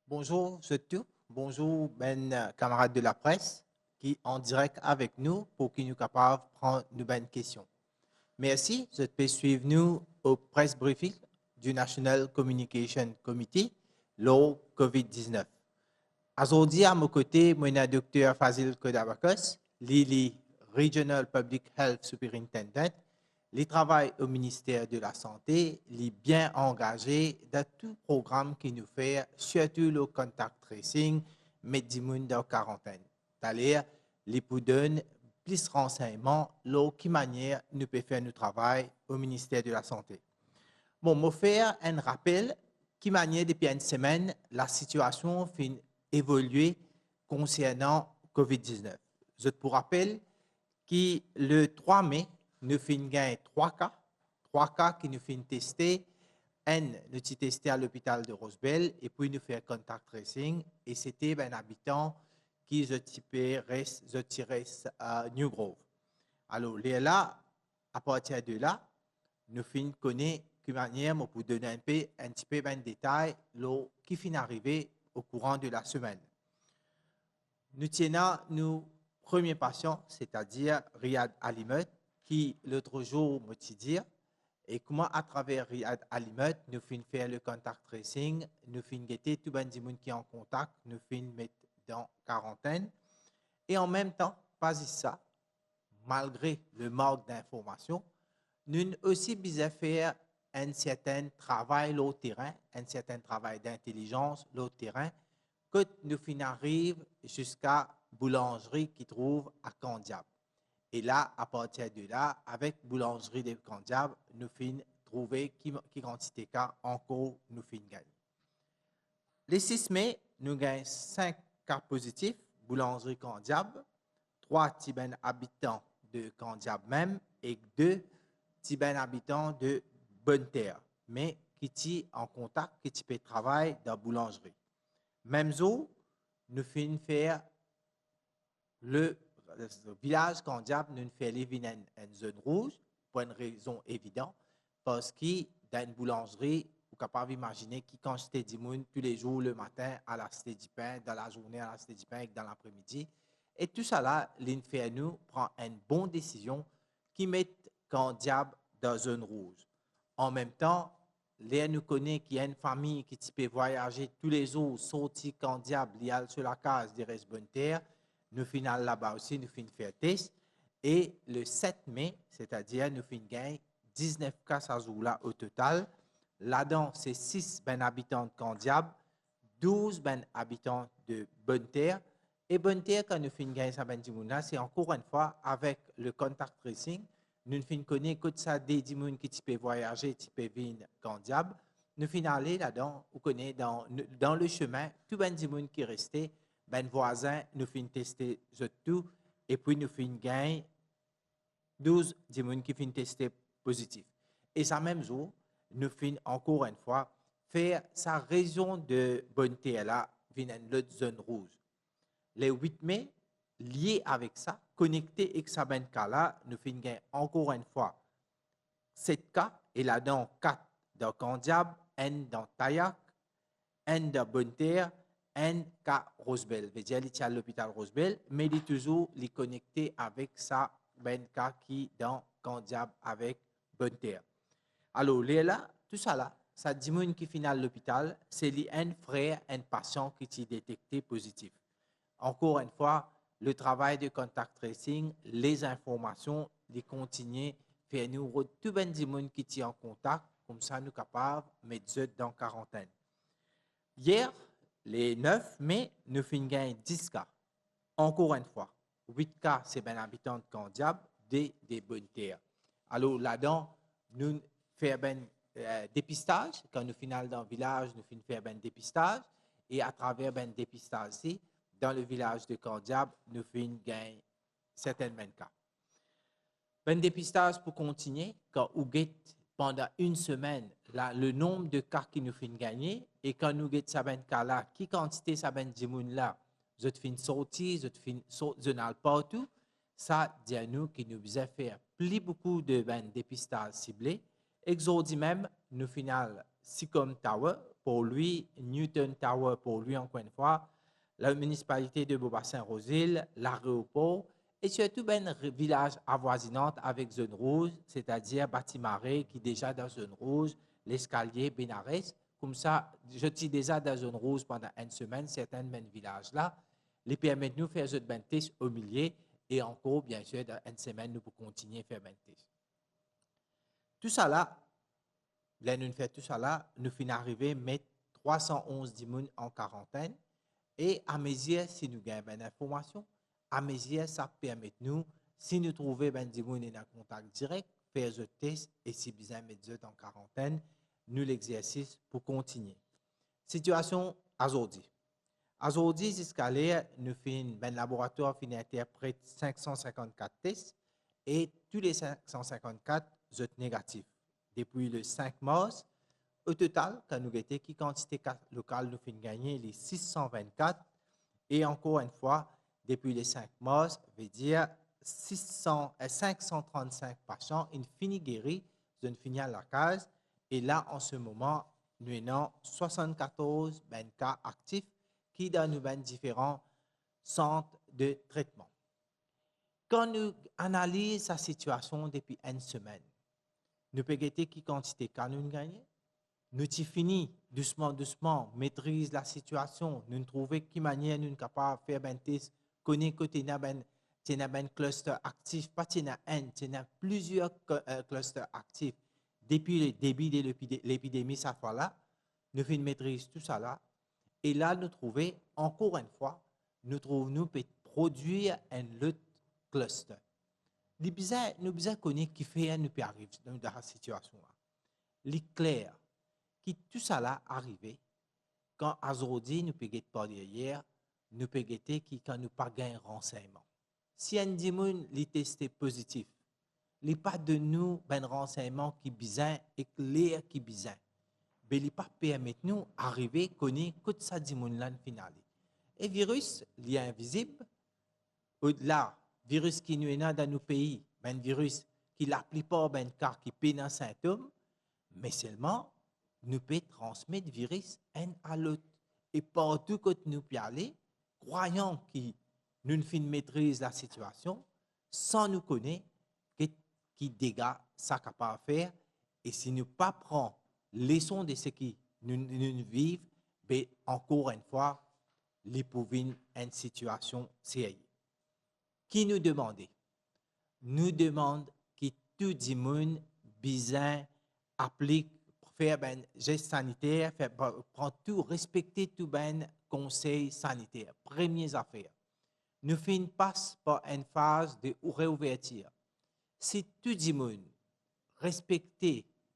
Bonjour, je tous. Bonjour, camarades de la presse qui en direct avec nous pour qu'ils nous capables de prendre une bonne question. Merci, je peux suivre nous au press briefing du National Communication Committee, le COVID-19. Aujourd'hui, à mon côté, moi, le docteur Fazil Kodabakos, Lili Regional Public Health Superintendent, les travaille au ministère de la Santé, les bien engagés dans tout programme qui nous fait, surtout le contact tracing, mettre du monde en quarantaine. C'est-à-dire, les pour donner plus de renseignements, qui manière nous peut faire notre travail au ministère de la Santé. Bon, je vais faire un rappel qui manière depuis une semaine, la situation fait évoluer concernant COVID-19. Je te rappelle que le 3 mai, nous finissons gagner trois cas qui nous finissent tester. Un, nous avons testé à l'hôpital de Rosebell et puis nous faisons contact tracing et c'était un habitant qui je tirais à New Grove. Alors, là, à partir de là, nous finissons connaître de manière pour donner un petit peu de détails qui finit arriver au courant de la semaine. Nous tenons nos premiers patients, c'est-à-dire Riyad Alimet, qui l'autre jour m'a dit et comment à travers Riyad Alimet, nous finissons faire le contact tracing, nous finissons guetter tout le monde qui est en contact, nous finissons mettre dans quarantaine. Et en même temps, pas ça, malgré le manque d'informations, nous aussi besoin faire un certain travail au terrain, un certain travail d'intelligence au terrain, que nous arrivons jusqu'à boulangerie qui trouve à Candiab. Et là, à partir de là, avec boulangerie de Candiab, nous finissons trouver qui quantité de cas encore nous finissons gagner. Le 6 mai, nous gagnons 5 cas positifs, boulangerie Candiab, 3 Tiben habitants de Candiab même et 2 Tiben habitants de Bonne-Terre, mais qui sont en contact, qui peut travailler dans la boulangerie. Même jour, nous finissons faire le village Candiab, nous faisons une zone rouge pour une raison évidente, parce que dans une boulangerie, vous êtes capable d'imaginer qui quantité de monde tous les jours, le matin à la Cité du Pain, dans la journée à la Cité du Pain et dans l'après-midi. Et tout ça là, l'INFENU prend une bonne décision qui met Candiab dans la zone rouge. En même temps, les nous connaît qu'il y a une famille qui peut voyager tous les jours, sortir Candiab, lial sur la case des restes bonne terre. Nous finissons là-bas aussi, nous finissons faire test. Et le 7 mai, c'est-à-dire nous finissons gagner 19 cas à jour-là au total. Là-dedans, c'est 6 ben habitants de Candiab, 12 ben habitants de Bonne-Terre. Et Bonne-Terre, quand nous finissons gagner ça ben c'est encore une fois avec le contact tracing. Nous finissons connaître que ça des gens qui peuvent voyager, qui peuvent venir Candiab. Nous finissons aller là-dedans, vous connaissez dans le chemin, tout ben gens qui restait, ben voisin, nous finissons tester tout, et puis nous finissons gagner 12 gens qui finissent tester positif. Et ça même jour, nous finissons encore une fois faire sa région de Bonne-Terre là, vient l'autre zone rouge. Le 8 mai, lié avec ça, connecté avec ça ben cas là, nous finissons encore une fois 7 cas, et là-dedans 4 dans Candiab, 1 dans Tayac, 1 dans Bonne-Terre, 1 cas Rosebell. Je veux dire, il est à l'hôpital Rosebell, mais il est toujours connecté avec ça ben cas qui dans Candiab avec Bonne-Terre. Alors, là, tout ça là, ça dit qui finit à l'hôpital, c'est un frère, un patient qui est détecté positif. Encore une fois, le travail de contact tracing, les informations, les continuer, faire nous tout ben du monde qui est en contact, comme ça nous capables de mettre dans quarantaine. Hier, le 9 mai, nous finissons 10 cas. Encore une fois, 8 cas, c'est ben habitants de Candiab, des bonnes terres. Alors là-dedans, nous faisons ben dépistage. Quand nous finissons dans le village, nous faisons ben dépistage. Et à travers ben dépistage ici, dans le village de Candiab, nous faisons gagner certains ben cas. Ben dépistage pour continuer, quand vous guettez pendant une semaine là, le nombre de cas qui nous font gagner, et quand nous guettez ça ben cas là, qui quantité ça ben dimoun là, je te fais sortir, je te fais sortir partout, ça dit à nous qu'il nous besoin faire plus beaucoup de ben dépistage ciblé. Exordi même, nous final Sicom Tower pour lui, Newton Tower pour lui, encore une fois, la municipalité de Beaubassin-Rosil, l'aéroport, et surtout ben village avoisinant avec zone rouge, c'est-à-dire Batimaré qui est déjà dans zone rouge, l'escalier Bénarès. Comme ça, je suis déjà dans zone rouge pendant une semaine, certains de mes villages-là, les permettent de nous faire zone bentis au milieu et encore, bien sûr, dans une semaine, nous pouvons continuer à faire bentis. Tout ça là, là, nous faisons tout ça là, nous finissons arriver à mettre 311 dimoun en quarantaine. Et à mesure, si nous gagnons une information, à mesure, ça permet de nous, si nous trouvons ben dimoun en contact direct, faire le test et si besoin mettre en quarantaine, nous l'exercice pour continuer. Situation aujourd'hui. Aujourd'hui, jusqu'à l'heure, nous faisons un laboratoire qui interprète 554 tests et tous les 554 sont négatifs. Depuis le 5 mars, au total, quand nous avons qui quantité locale nous finissons gagner les 624 et encore une fois, depuis le 5 mars, veut dire 535 patients, ils finissent guéris, ils finissent à la case et là, en ce moment, nous avons 74 cas actifs qui dans nous différents centres de traitement. Quand nous analysons la situation depuis une semaine, nous pouvons voir qui quantité de nous gagnons. Nous avons fini doucement, maîtrise la situation, nous trouvons qui manière nous sommes capables de faire un test, connaître que nous avons un cluster actif, pas un, plusieurs clusters actifs. Depuis le début de l'épidémie, cette fois-là, nous faisons maîtrise tout ça là. Et là, nous trouvons, encore une fois, nous pouvons produire un autre cluster. Nous devons connaître qui fait nous peut arriver dans cette situation-là. L'éclair, qui tout ça là arrivé, quand aujourd'hui nous pouvons pas hier, nous pouvons qui quand nous pas gagné renseignement. Si un dimoun est testé positif, il n'y a pas de nous ben renseignement qui bizarre et clair qui bizarre. Mais il ne pas permettre nous arriver à connaître que ça dimoun là final. Et virus, il est invisible. Au-delà, virus qui nous est dans nos pays, ben virus qui la plupart ben cas qui pénent un symptôme, mais seulement nous pouvons transmettre virus un à l'autre. Et partout que nous pouvons aller, croyant que nous maîtrisons la situation, sans nous connaître qui dégâts ça capable de faire. Et si nous ne pas prenons leçon de ce qui nous vivons, ben encore une fois, les pauvres une situation sérieuse. Qui nous demande? Nous demande que tout le monde bien applique, faire un geste sanitaire, prendre tout, respecter tout ben conseil sanitaire. Première affaire. Nous passons par une phase de réouverture. Si tout le monde respecte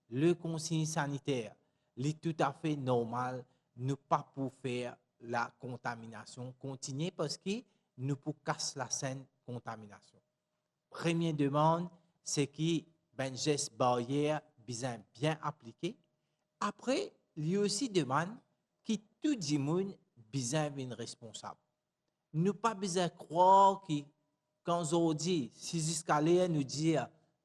le consigne sanitaire, c'est tout à fait normal, nous pas pour faire la contamination continue parce que nous pouvons casser la scène contamination. Première demande, c'est que ben geste barrière bien appliqué. Après, il y a aussi demande que tout le monde bien responsable. Nous pas besoin de croire que quand on dit, si l'escalier nous dit,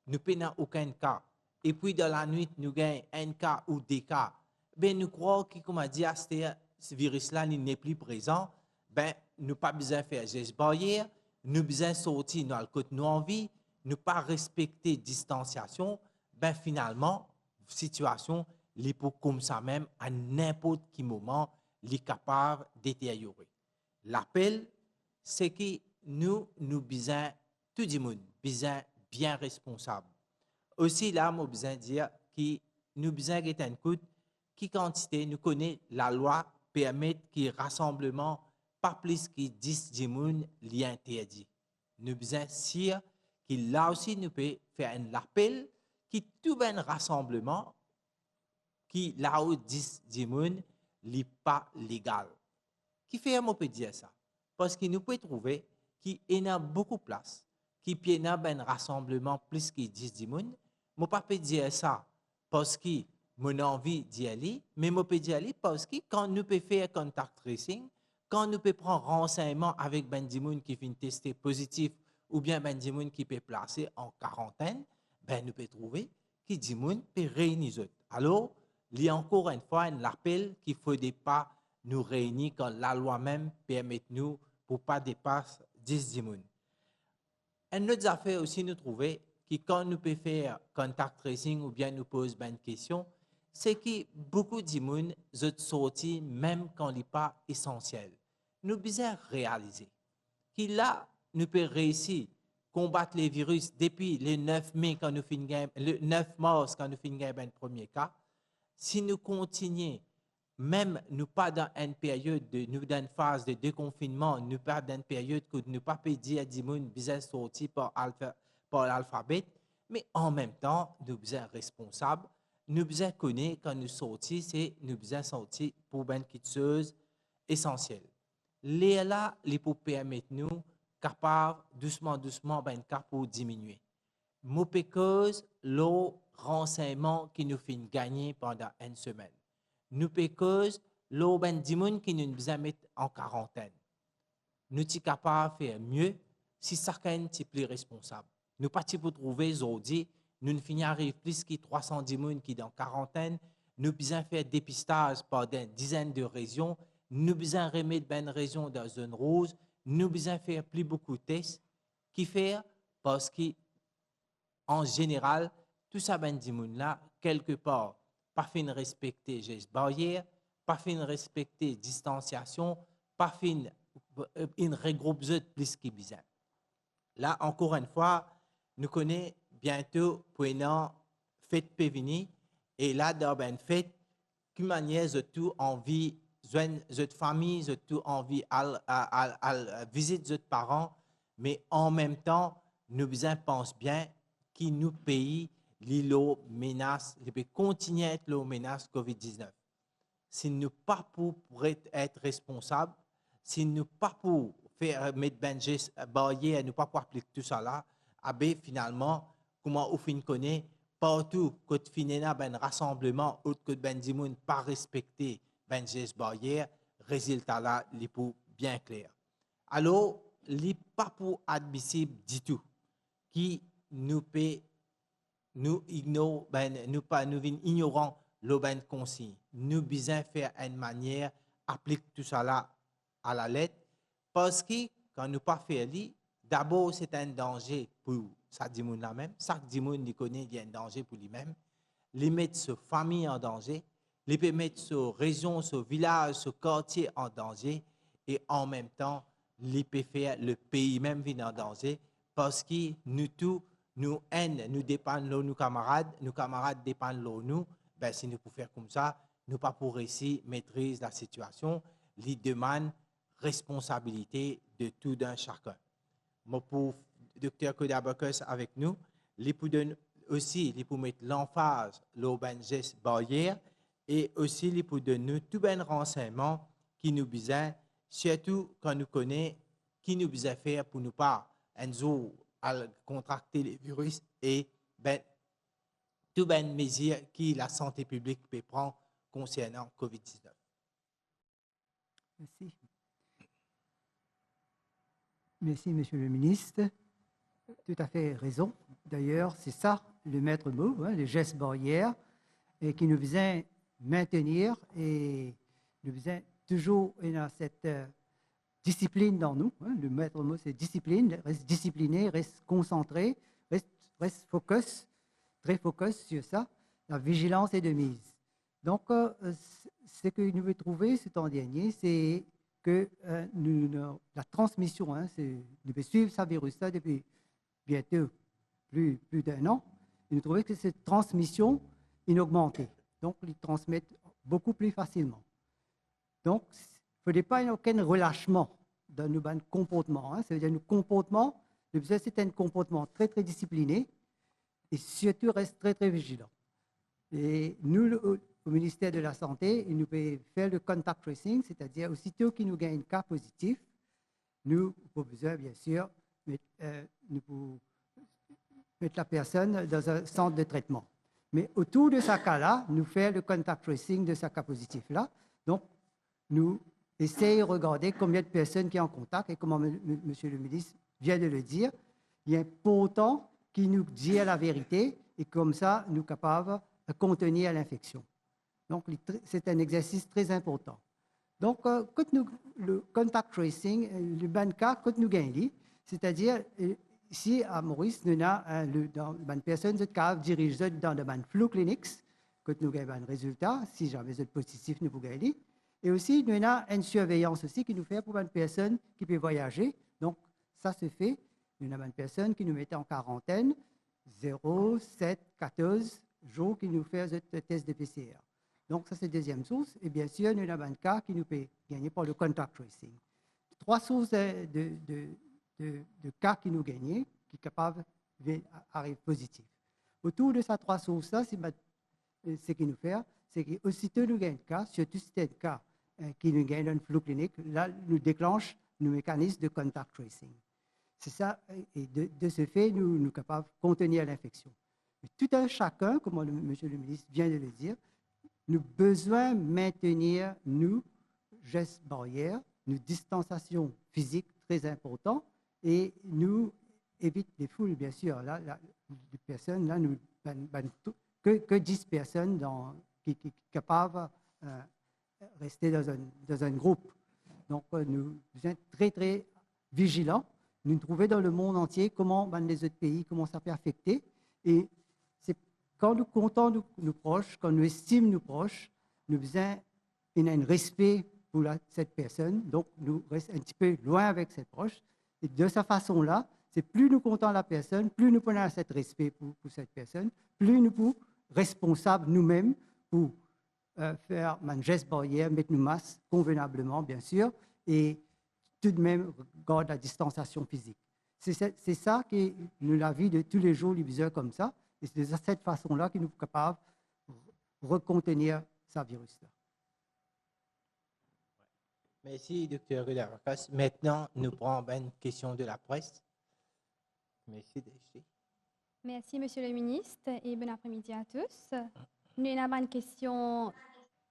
nous n'avons aucun cas, et puis dans la nuit, nous gagnons un cas ou des cas, ben nous croyons que, comme a dit, ce virus-là n'est plus présent, ben nous pas besoin de faire geste barrière, nous besoin sortir dans le côté nous envie, nous pas respecter distanciation, ben finalement, situation, comme ça même, à n'importe quel moment, est capable de détériorer. L'appel, c'est que nous besoin, tout le monde, besoin bien responsable. Aussi, là, je besoin dire que nous besoin d'être un coup qui quantité, nous connaissons la loi permet que rassemblement, pas plus que 10 personnes, l'y interdit. Nous besoin sûr que là aussi, nous pouvons faire un appel qui tout un rassemblement qui là où 10 personnes n'est pas légal. Qui fait on peut dire ça? Parce que nous pouvons trouver qu'il y a beaucoup de place, qu'il y a un rassemblement plus que 10 personnes. Je ne peux pas dire ça parce que j'ai envie d'y aller, mais je peux dire parce que quand nous pouvons faire contact tracing, quand nous pouvons prendre renseignement avec ben personnes qui viennent tester positif ou bien ben personnes qui peut placer en quarantaine, ben nous pouvons trouver que personnes peut réunir. Alors, il y a encore une fois un rappel qu'il ne faudrait pas nous réunir quand la loi même permet nous pour ne pas dépasser 10 personnes. Une autre affaire aussi, nous trouvons que quand nous pouvons faire contact tracing ou bien nous poser une question, c'est que beaucoup de gens sont sortis même quand il n'est pas essentiel. Nous devons réaliser que là, nous pouvons réussir à combattre les virus depuis le 9 mai, quand nous finissons, le 9 mars, quand nous finissons le premier cas. Si nous continuons, même nous pas dans une période, nous dans une phase de déconfinement, nous pas dans une période que nous pas peut dire à des gens besoin sortir par l'alphabet, mais en même temps, nous sommes responsables. Nous devons connaître quand nous sortons, c'est nous devons sortir pour une chose essentielle. Les là, les pour permettre nous capables doucement, ben pour diminuer. Mauvaise cause, le renseignement qui nous fait gagner pendant une semaine. Nous cause le ben dimon qui nous mettre en quarantaine. Nous sommes capables de faire mieux si chacun est plus responsable. Nous pas pour trouver aujourd'hui, nous finissons plus que 310 personnes qui sont en quarantaine. Nous besoin faire dépistage par des dizaines de régions. Nous besoin remettre une région dans une rose. Nous besoin faire plus beaucoup de tests. Qui fait parce qu'en général, tout ça ben là quelque part pas fin respecter gestes barrières, pas fin respecter distanciation, pas fin regroupe plus qui bizarre. Là encore une fois, nous connaissons bientôt pour une fête pévini et là dans une fête qui manière de tout envie de famille, de tout envie à visiter de parents, mais en même temps nous pensons bien qui nous paye l'îlot menace, il peut continuer à être l'îlot menace COVID-19. Si nous pas pour être responsable, si nous pas pour faire mettre ben barrière, nous pas pour appliquer tout ça là, finalement, comment on fin connaît partout quand finena ben rassemblement, autre que ben dimoun pas respecter ben geste barrière, résultat là, il pour bien clair. Alors, il pas pour admissible du tout qui nous peut nous ignorons, nous ignorons le ben consigne. Nous besoin faire une manière appliquer tout ça là à la lettre parce que quand nous pas faire d'abord c'est un danger pour ça dit là même, chaque dimoun il connaît il y a un danger pour lui-même, les mettre sa famille en danger, les peut mettre sa région, ce village, ce quartier en danger et en même temps les peut faire le pays même en danger parce que nous tous nous haine, nous dépendent de nos camarades dépendent de nous, ben, si nous pouvons faire comme ça, nous pas pour réussir maîtrise la situation, les demande responsabilité de tout d'un chacun. Moi, pour Dr. Kodabakos avec nous, les pour aussi les pour mettre l'emphase, l'urban geste barrière et aussi les pour donner tout un renseignement qui nous besoin, surtout quand nous connaissons qui nous besoin faire pour nous pas un jour à contracter les virus et ben, toutes les mesures que la santé publique peut prendre concernant COVID-19. Merci. Merci, Monsieur le ministre. Tout à fait raison. D'ailleurs, c'est ça le maître mot, hein, le geste barrière, et qui nous vient maintenir et nous vient toujours dans cette discipline dans nous. Hein. Le maître mot, c'est discipline. Reste discipliné, reste concentré, reste focus, très focus sur ça. La vigilance est de mise. Donc, ce que nous voulons trouver ce temps dernier, c'est que la transmission, hein, nous pouvons suivre ce virus-là depuis bientôt plus d'un an, et nous trouvons que cette transmission est augmentée. Donc, ils transmettent beaucoup plus facilement. Donc, il ne faudrait pas aucun relâchement dans nos comportements. Hein. Ça veut dire que nos comportements, c'est un comportement très, très discipliné et surtout reste très, très vigilant. Et nous, au ministère de la Santé, nous pouvons faire le contact tracing, c'est-à-dire aussitôt qu'il nous gagne un cas positif, nous avons besoin, bien sûr, nous pouvons mettre la personne dans un centre de traitement. Mais autour de ce cas-là, nous faisons le contact tracing de ce cas positif-là. Donc, nous essayons de regarder combien de personnes qui sont en contact et comme M. le ministre vient de le dire, il y a un important qui nous dit la vérité et comme ça, nous sommes capables de contenir l'infection. Donc, c'est un exercice très important. Donc, quand nous, le contact tracing, le ban cas, quand nous gagnons, c'est-à-dire, ici à Maurice, nous avons une personne qui dirige dans le ban flu clinics, quand nous gagnons un résultat, si jamais c'est positif, nous pouvons gagner. Et aussi, nous avons une surveillance aussi qui nous fait pour une personne qui peut voyager. Donc, ça se fait. Nous avons une personne qui nous met en quarantaine, 0, 7, 14 jours qui nous fait le test de PCR. Donc, ça, c'est la deuxième source. Et bien sûr, nous avons un cas qui nous peut gagner par le contact tracing. Trois sources de cas qui nous gagnent, qui sont capables d'arriver positifs. Autour de ces trois sources-là, ce qu'il nous fait, c'est qu'aussitôt nous gagnons un cas, surtout si c'est un cas qui nous gagne un flux clinique, là, nous déclenche le mécanisme de contact tracing. C'est ça, et de ce fait, nous sommes capables de contenir l'infection. Tout un chacun, comme monsieur le ministre vient de le dire, nous avons besoin de maintenir nos gestes barrières, nos distanciations physiques très importantes et nous évitons les foules, bien sûr. Là, les personnes, là, nous que 10 personnes qui sont capables de rester dans un groupe. Donc, nous sommes très, très vigilants. Nous trouvons dans le monde entier comment les autres pays, comment ça peut affecter. Et c'est quand nous comptons nos proches, quand nous estimons nos proches, nous avons un respect pour cette personne. Donc, nous restons un petit peu loin avec cette proche. Et de cette façon-là, c'est plus nous comptons la personne, plus nous prenons cet respect pour cette personne, plus nous sommes responsables nous-mêmes pour faire un geste barrière, mettre nos masques convenablement, bien sûr, et tout de même garder la distanciation physique. C'est ça qui nous la vie de tous les jours, les besoins comme ça. Et c'est de cette façon-là que nous sommes capables de recontenir ce virus-là. Merci, Dr. Rudaracas. Maintenant, nous prenons une question de la presse. Merci, DG. Merci, Monsieur le ministre, et bon après-midi à tous. Nous avons une question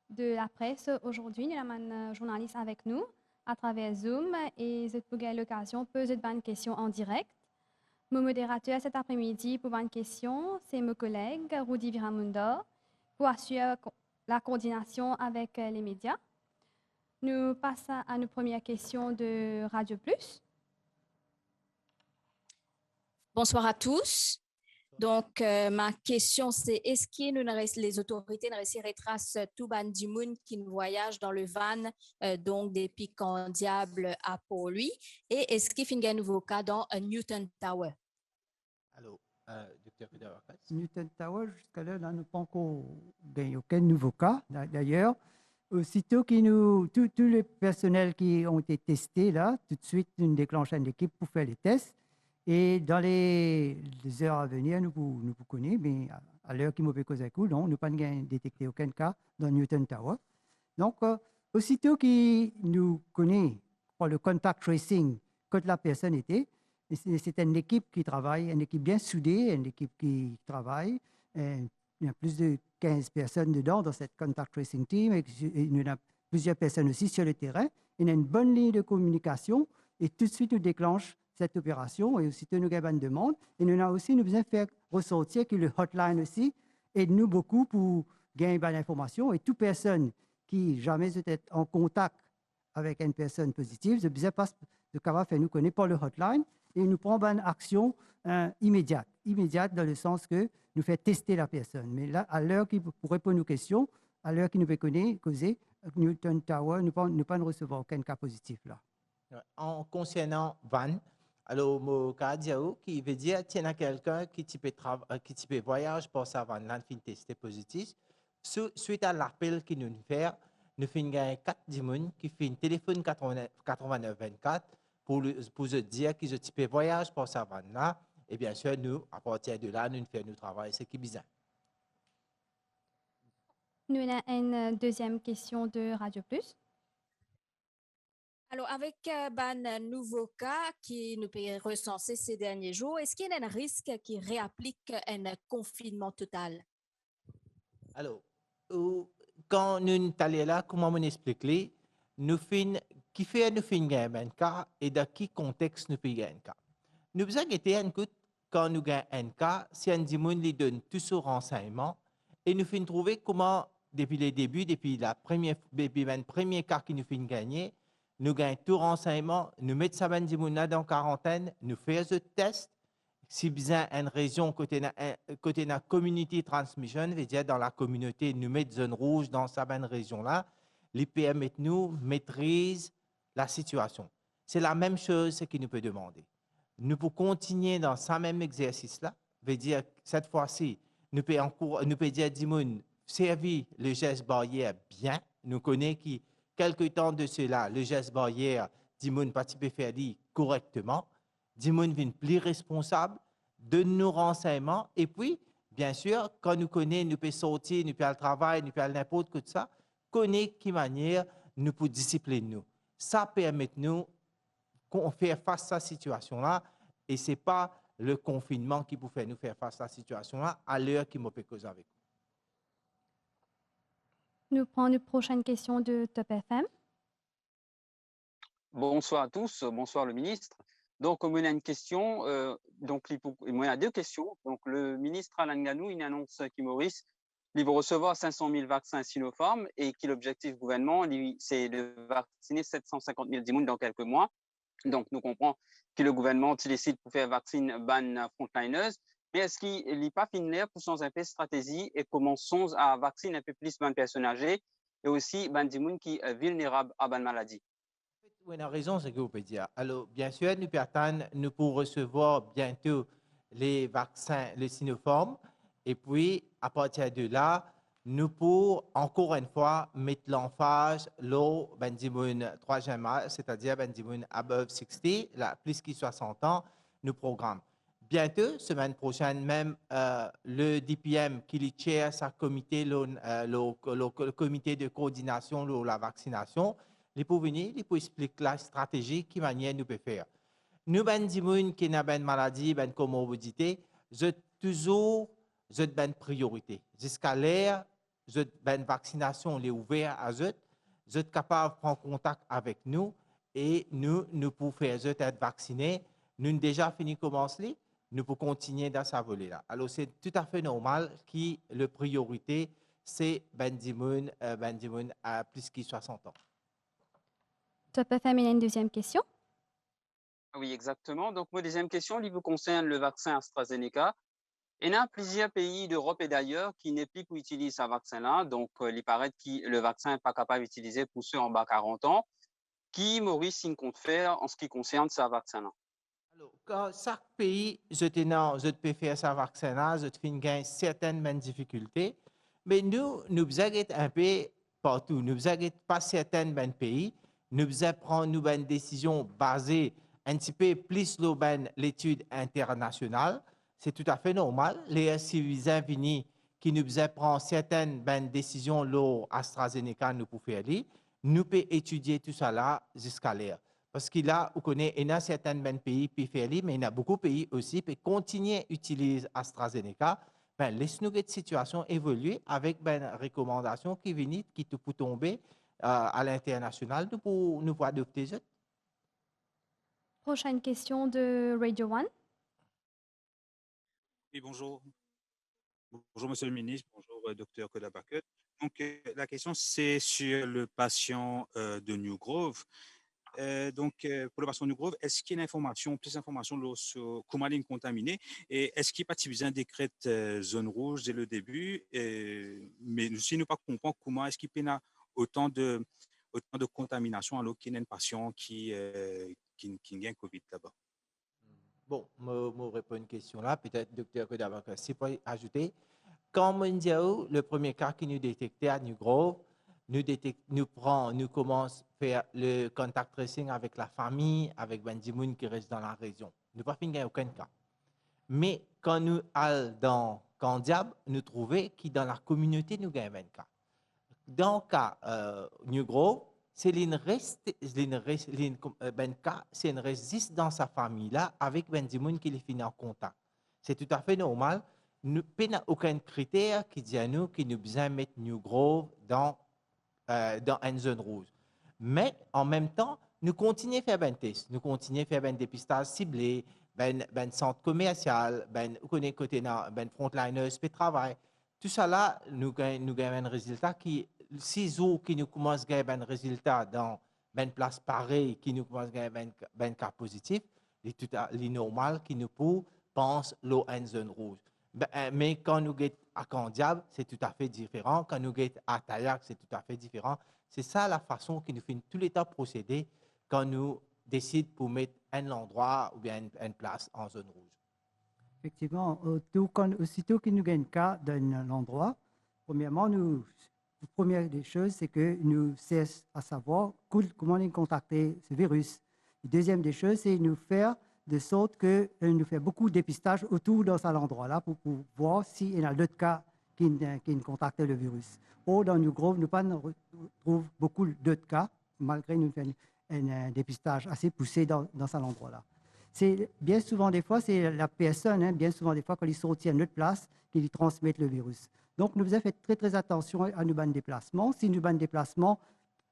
de la presse aujourd'hui. Nous avons un journaliste avec nous à travers Zoom et vous avez l'occasion de poser une question en direct. Mon modérateur cet après-midi pour une question, c'est mon collègue Rudy Viramundo pour assurer la coordination avec les médias. Nous passons à nos premières questions de Radio Plus. Bonsoir à tous. Donc, ma question, c'est est-ce que les autorités ne retracent tout ban du monde qui voyage dans le van, donc des pics en diable à Port-Louis? Et est-ce qu'il y a un nouveau cas dans Newton Tower? Allô, Dr. Rudaracas. Newton Tower, jusqu'à là, nous n'avons pas encore gagné aucun nouveau cas. D'ailleurs, aussitôt que tous les personnels qui ont été testés, là, tout de suite, nous déclenchons une équipe pour faire les tests. Et dans les heures à venir, nous vous connaissons, mais à l'heure qui m'a fait cause à coup, non, nous n'avons pas détecté aucun cas dans Newton Tower. Donc, aussitôt que nous connaissons par le contact tracing quand la personne était, c'est une équipe qui travaille, une équipe bien soudée, une équipe qui travaille. Il y a plus de 15 personnes dedans dans cette contact tracing team et il y a plusieurs personnes aussi sur le terrain. Il y a une bonne ligne de communication et tout de suite, nous déclenche cette opération et aussitôt nous avons une demande. Et nous avons aussi besoin de faire ressortir que le hotline aussi aide-nous beaucoup pour gagner de l'information. Et toute personne qui jamais était en contact avec une personne positive, je besoin de capable faire nous connaître par le hotline et nous prendre une action immédiate. Immédiate dans le sens que nous fait tester la personne. Mais là, à l'heure qui pour répondre aux questions, à l'heure qui nous peut causer, Newton Tower, nous ne pouvons pas recevoir aucun cas positif là. En concernant Van, alors, mon qui veut dire qu'il y a quelqu'un qui type voyage pour sa van, là, fin testé positif. Suite à l'appel qu'il nous fait, nous faisons 4 personnes qui font un téléphone 89-24 pour se dire qu'ils ont type voyage pour sa van là. Et bien sûr, nous, à partir de là, nous faisons notre travail, c'est qui est bizarre. Nous avons une deuxième question de Radio Plus. Alors, avec un nouveau cas qui nous peut recenser ces derniers jours, est-ce qu'il y a un risque qui réapplique un confinement total? Alors, quand nous sommes allés là, comment on explique, nous faisons qui fait nous faisons un cas et dans quel contexte nous faisons un cas. Nous avons été un coup quand nous avons un cas, si un dimanche lui donne tout ce renseignement et nous faisons trouver comment depuis le début, depuis le premier cas qui nous fait gagner, nous gagnons tout renseignement, nous mettons ça dans quarantaine, nous faisons le test. Si besoin une région côté la community transmission, veut dire dans la communauté, nous mettons zone rouge dans cette région-là, l'IPM et nous maîtrise la situation. C'est la même chose qu'il nous peut demander. Nous pouvons continuer dans ce même exercice-là, veut dire cette fois-ci, nous pouvons dire Dimoun, servir le geste barrière bien. Nous connaissons que quelque temps de cela, le geste barrière, Dimoun pas faire correctement. Dimoun vient plus responsable de nos renseignements. Et puis, bien sûr, quand nous connaissons, nous pouvons sortir, nous pouvons aller au travail, nous pouvons aller n'importe quoi de ça, connaître qui manière nous pouvons discipliner nous. Ça permet nous qu'on fait face à cette situation-là. Et ce n'est pas le confinement qui peut faire nous faire face à cette situation-là à l'heure qui m'a fait cause avec vous. Nous prenons une prochaine question de Top FM. Bonsoir à tous, bonsoir le ministre. Donc, on a une question, on a deux questions. Donc, le ministre Alain Ganou, il annonce qu'il Maurice, il va recevoir 500 000 vaccins Sinopharm et que l'objectif du gouvernement, c'est de vacciner 750 000 dimoun dans quelques mois. Donc, nous comprenons que le gouvernement décide pour faire vacciner ban frontliners. Mais est-ce qu'il n'est pas fini pour son un peu stratégie et commençons à vacciner un peu plus ban personnes âgées et aussi ban dimoun qui est vulnérable à ban maladie? Oui, la raison, c'est que vous pouvez dire. Alors, bien sûr, nous pourrons recevoir bientôt les vaccins, les Sinopharm. Et puis, à partir de là, nous pourrons encore une fois mettre l'emphase au bendimoun troisième âge, c'est-à-dire bendimoun above 60, là, plus de 60 ans, nous programme. Bientôt, semaine prochaine, même le DPM qui chair sa comité, le comité de coordination de la vaccination, il peut venir, il peut expliquer la stratégie, qui manière nous peut faire. Nous, ben dimoun qui n'a pas de maladie, ben comorbidité, c'est toujours une priorité. Jusqu'à l'heure, ben vaccination est ouverte à eux, vous êtes capable de prendre contact avec nous et nous pouvons faire être vaccinés. Nous avons déjà fini de commencer, nous pouvons continuer dans sa volée-là. Alors, c'est tout à fait normal que la priorité, c'est ben dimoun à plus de 60 ans. Top FM, il y a une deuxième question. Oui, exactement. Donc, ma deuxième question, il vous concerne le vaccin AstraZeneca. Il y a plusieurs pays d'Europe et d'ailleurs qui n'est plus pour utiliser ce vaccin-là. Donc, il paraît que le vaccin n'est pas capable d'utiliser pour ceux en bas 40 ans. Qui, Maurice, compte faire en ce qui concerne ce vaccin-là? Alors, quand chaque pays, je peux faire ce vaccin-là, je fais gagner certaines difficultés. Mais nous avons un peu partout. Nous n'avons pas certains pays. Nous avons prendre une décision basée un petit peu plus sur l'étude internationale. C'est tout à fait normal. Les citoyens qui nous prennent certaines décisions, l'AstraZeneca nous peut faire aller. Nous pouvons étudier tout ça là jusqu'à l'air. Parce qu'il a, il y a certains pays qui peuvent faire aller, mais il y a beaucoup de pays aussi qui peuvent continuer à utiliser AstraZeneca. Laisse-nous cette situation évoluer avec une recommandation qui vient, qui peut tomber à l'international, nous pouvons adopter ça. Prochaine question de Radio One. Oui, bonjour. Bonjour, monsieur le ministre. Bonjour, docteur Kodabaket. Donc, la question, c'est sur le patient de New Grove. Pour le patient de New Grove, est-ce qu'il y a plus d'informations sur comment il est contaminé et est-ce qu'il n'y a pas besoin de décret zone rouge dès le début? Mais si nous ne comprenons pas comment est-ce qu'il y a autant de contamination alors qu'il y a un patient qui a COVID là-bas? Bon, je réponds à une question là. Peut-être, docteur Kodabaket, si vous ajouter. Quand on dit le premier cas qui nous détectait à New Grove, nous commençons à faire le contact tracing avec la famille, avec les gens qui restent dans la région. Nous n'avons pas fini aucun cas. Mais quand nous allons dans Candiab, nous trouvons que dans la communauté, nous avons 20 cas. Dans le cas New Grove, c'est une résiste dans sa famille-là avec les gens qui les finissent en contact. C'est tout à fait normal. Nous n'avons aucun critère qui dit à nous que nous devons mettre New Grove dans une zone rouge. Mais en même temps, nous continuons à faire des tests. Nous continuons à faire des dépistages ciblés, des centres commerciaux, côté frontliners, des travail. tout ça là, nous gagnons un résultat qui, si qui nous commence à gagner un résultat dans une place pareille, qui nous commence à gagner un cas positif, c'est normal qui nous peut penser l'eau en zone rouge. Mais quand nous sommes à Candiable, c'est tout à fait différent. Quand nous sommes à Taillac, c'est tout à fait différent. C'est ça la façon qui nous fait tout l'état procéder quand nous décidons pour mettre un endroit ou bien une place en zone rouge. Effectivement, aussitôt qu'il nous gagne un cas d'un endroit, premièrement, la première des choses, c'est que nous cessons à savoir comment nous contacter ce virus. La deuxième des choses, c'est nous faire de sorte que nous fait beaucoup de dépistage autour de cet endroit-là pour voir s'il y a d'autres cas qui contactent le virus. Or, dans New Grove, nous ne retrouvons beaucoup d'autres cas, malgré nous faisons un dépistage assez poussé dans cet endroit-là. C'est bien souvent des fois, c'est la personne, bien souvent des fois, quand ils sortent à notre place, qui lui transmettent le virus. Donc, nous devons faire très, très attention à nos bandes de déplacement. Si nous bandes de déplacement,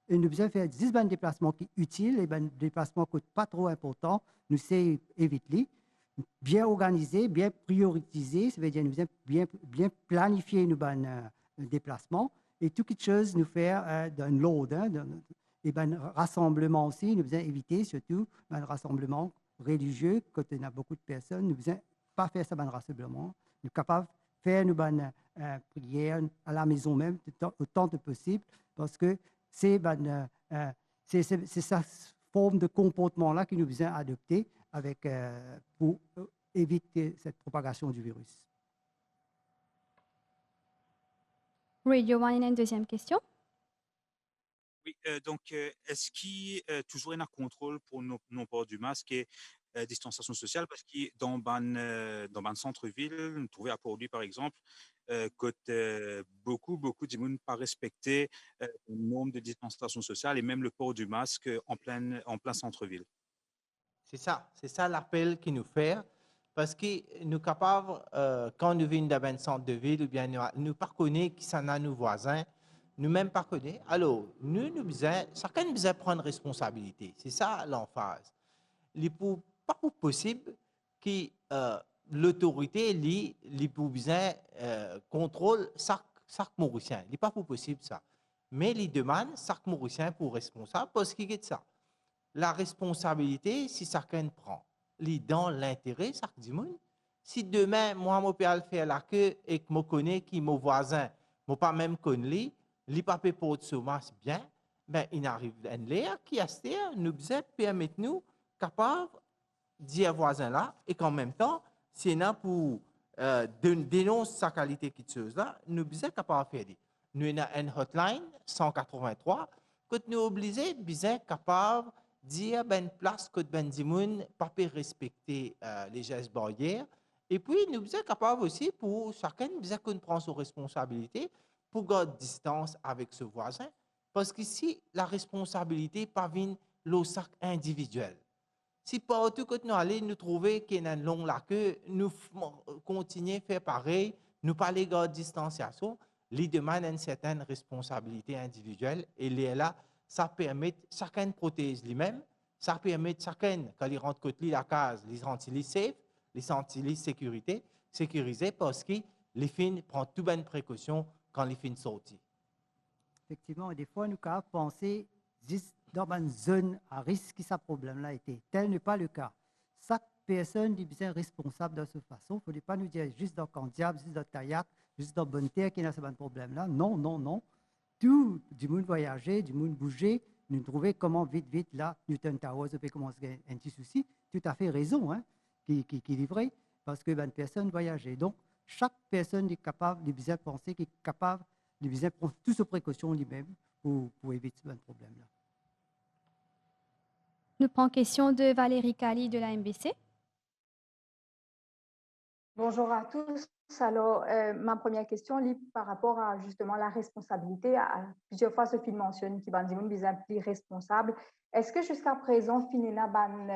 nous devons faire 10 bandes de déplacement qui sont utiles, les bandes de déplacement qui ne sont pas trop importants, nous savons éviter. Bien organiser, bien prioriser, ça veut dire nous devons bien planifier nos bandes de déplacement et toutes choses nous faire d'un load, et ben rassemblement aussi, nous devons éviter surtout un rassemblement religieux, quand il y a beaucoup de personnes, nous ne devons pas faire ça, un rassemblement. Nous sommes capables de faire nos prières à la maison même, autant que possible, parce que c'est cette forme de comportement-là que nous devons adopter pour éviter cette propagation du virus. Radio One, une deuxième question. Oui, donc, est-ce qu'il y a toujours un contrôle pour non-port du masque et distanciation sociale? Parce que dans un centre-ville, nous trouvons à Port-du, par exemple, que beaucoup de monde pas respecter le nombre de distanciation sociale et même le port du masque en plein centre-ville. C'est ça l'appel qu'il nous fait, parce que nous sommes capables, quand nous venons d'un centre de ville, ou bien nous ne connaissons pas qui sont nos voisins, nous-mêmes pas connaissons. Alors, chacun nous besoin prendre responsabilité. C'est ça l'emphase. Il n'est pas possible que l'autorité les besoin contrôle chaque Mauricien. Il n'est pas possible ça. Mais il demande chaque Mauricien pour responsable parce qu'il est ça. La responsabilité, si chacun prend, dans l'intérêt, chaque du monde. Si demain, moi, je peux faire la queue et que je connais qui mon voisin, je ne pas même connaître, les papiers pour ce masque bien, ben, il arrive un l'air qui a nous permettre nous capables de dire voisin là et qu'en même temps, si on a pour dénoncer sa qualité qui chose là, nous sommes capables de faire. Nous avons une hotline 183 que nous obligés, bien capable dire ben place que ben dimoun pas respecter les gestes barrières et puis nous sommes capables aussi pour chacun bien qu'on prend ses responsabilités pour garder distance avec ce voisin parce qu'ici la responsabilité pas vient le sac individuel. Si partout que nous allons nous trouver qu'il y a une longue queue, nous continuons à faire pareil, nous pas les garder distanciation, les demande une certaine responsabilité individuelle et là ça permet chacun de protéger lui-même, ça permet chacun, quand il rentre côté la case, les sentir safe, les sentir sécurisé parce que les filles prennent toutes bonnes précautions quand les filles sortent. Effectivement, des fois, nous avons pensé dans une zone à risque que ce problème-là était. Tel n'est pas le cas. Chaque personne est bien responsable de cette façon. Il ne faut pas nous dire juste dans Candiable, juste dans Taillac, juste dans Bonne-Terre qu'il y a ce problème-là. Non, non, non. Tout du monde voyager, du monde bouger, nous trouver comment vite, là, Newton Towers peut commencer un petit souci. Tout à fait raison, hein, qui est vrai, parce que ben, personne voyager. Donc, chaque personne est capable de bien penser, qui est capable de bien prendre toutes ses précautions lui-même pour éviter ce problème-là. Nous prenons question de Valérie Cali de la MBC. Bonjour à tous. Alors, ma première question est par rapport à justement la responsabilité. À plusieurs fois, ce film mentionne qui va dire plus responsable. Est-ce que jusqu'à présent, Finina ban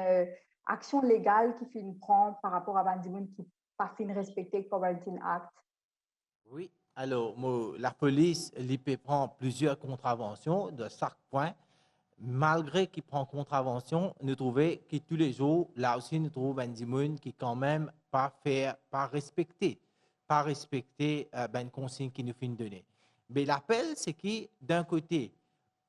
action légale qui fin prend par rapport à Bandimoun qui pas fin respecter le Quarantine Act? Oui. Alors, la police prend plusieurs contraventions de chaque point. Malgré qu'il prend contravention, nous trouvons que tous les jours, là aussi, nous trouvons un dimoun qui quand même pas respecté. pas respecter une consigne qui nous fait donner. Mais l'appel, c'est que d'un côté,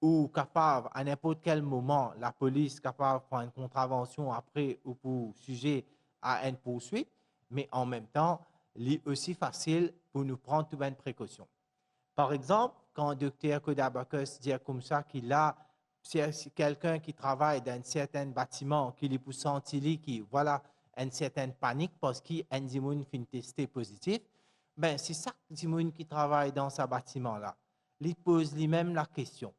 ou capable, à n'importe quel moment, la police capable de prendre une contravention après ou pour sujet à une poursuite, mais en même temps, c'est aussi facile pour nous prendre toutes les précautions. Par exemple, quand le docteur Kodabakos dit comme ça qu'il a quelqu'un qui travaille dans un certain bâtiment, qui lui peut sentir qu'il voilà une certaine panique parce qu'il y a un dimoun qui testé positif, ben c'est ça dimoun qui travaille dans ce bâtiment-là. Il pose lui-même la question.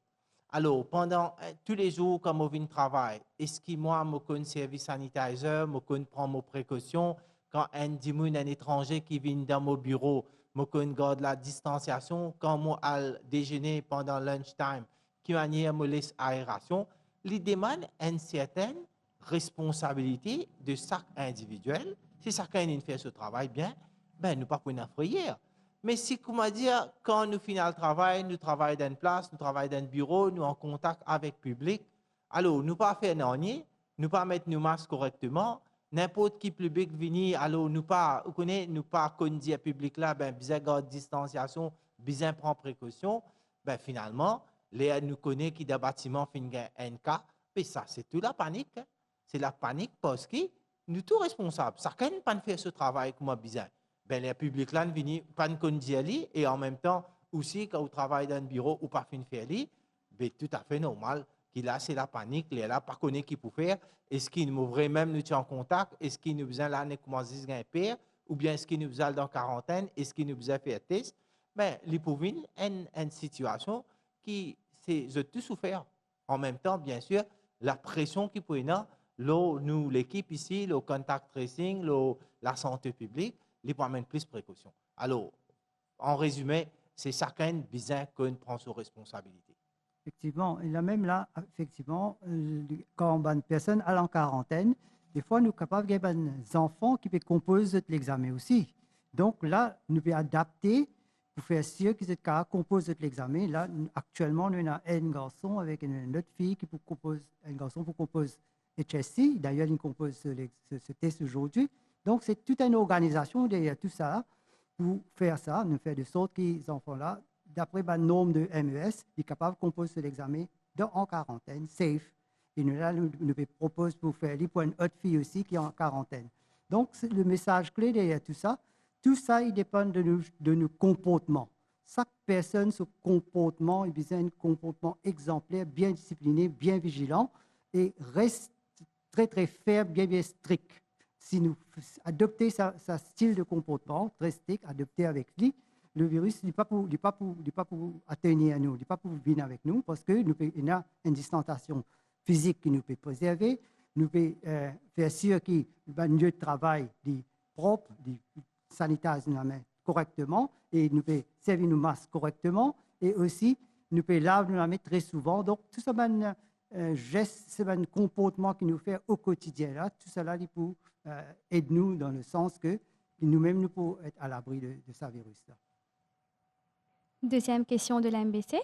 Alors, pendant tous les jours, quand je viens travailler, est-ce que moi, je connais service sanitizer, je connais prendre mes précautions, quand un dimoun, un étranger qui vient dans mon bureau, je connais garder la distanciation, quand moi, à déjeuner pendant lunchtime, qui manière me laisse aération, il demande une certaine responsabilité de chaque individuel. Si chacun fait ce travail bien, ben, nous pas pour une frayeur. Mais si, comment dire, quand nous finissons le travail, nous travaillons dans une place, nous travaillons dans un bureau, nous en contact avec le public, alors nous pas faire rien, nous pas mettre nos masques correctement, n'importe qui public vient, alors nous pas, vous connaissez, nous pas conduire le public là, ben, bien garder distanciation, bien prendre précaution, ben, finalement, nous connaissons qui des bâtiments finissent un cas, mais ça, c'est toute la panique. Hein. C'est la panique parce que nous tous responsables. Chacun n'a pas fait ce travail comme besoin. Ben, les publics là ne viennent pas de conduire et en même temps, aussi, quand vous travaillez dans un bureau ou pas fin faire ben, tout à fait normal qu'il a, c'est la panique, il est là, pas connaît qui peut faire. Est-ce qu'il nous ouvre même nous en contact? Est-ce qu'il nous besoin là, commencer à pire? Ou bien est-ce qu'il nous besoin dans quarantaine? Est-ce qu'il nous besoin faire test? Ben, les pauvres, une situation qui, c'est, je tout souffert. En même temps, bien sûr, la pression qui peut y avoir, nous, l'équipe ici, le contact tracing, la santé publique, les prendre plus de précautions. Alors, en résumé, c'est chacun besoin qu'on prend ses responsabilités. Effectivement, et là même là, effectivement, quand une personne est en quarantaine, des fois, nous sommes capables d'avoir des enfants qui peuvent composer l'examen aussi. Donc là, nous pouvons adapter pour faire sûr qu'ils soient capables de composer l'examen. Là, actuellement, nous avons un garçon avec une autre fille qui peut composer, un garçon pour composer HSC. D'ailleurs, il compose ce test aujourd'hui. Donc, c'est toute une organisation derrière tout ça pour faire ça, nous faire de sorte que ces enfants-là, d'après le nombre de MES, sont capables de composer l'examen en quarantaine, safe. Et nous, là, nous proposons pour faire pour une autre fille aussi qui est en quarantaine. Donc, le message clé derrière tout ça, il dépend de nos comportements. Chaque personne, son comportement, il besoin d'un comportement exemplaire, bien discipliné, bien vigilant et reste très, très ferme, bien, bien strict. Si nous adoptons sa style de comportement très strict, adopté avec lui, le virus n'est pas pour atteindre à nous, il n'est pas pour venir avec nous, parce que nous avons une distanciation physique qui nous peut préserver, nous peut faire sûr que le lieu de travail est propre, sanitaire correctement, et nous peut servir nos masques correctement, et aussi nous peut laver nos mains très souvent. Donc, tout ça, geste, c'est un comportement qui nous fait au quotidien. Là, tout cela pour aider nous dans le sens que nous-mêmes, nous pouvons être à l'abri de ce virus-là. Deuxième question de l'MBC.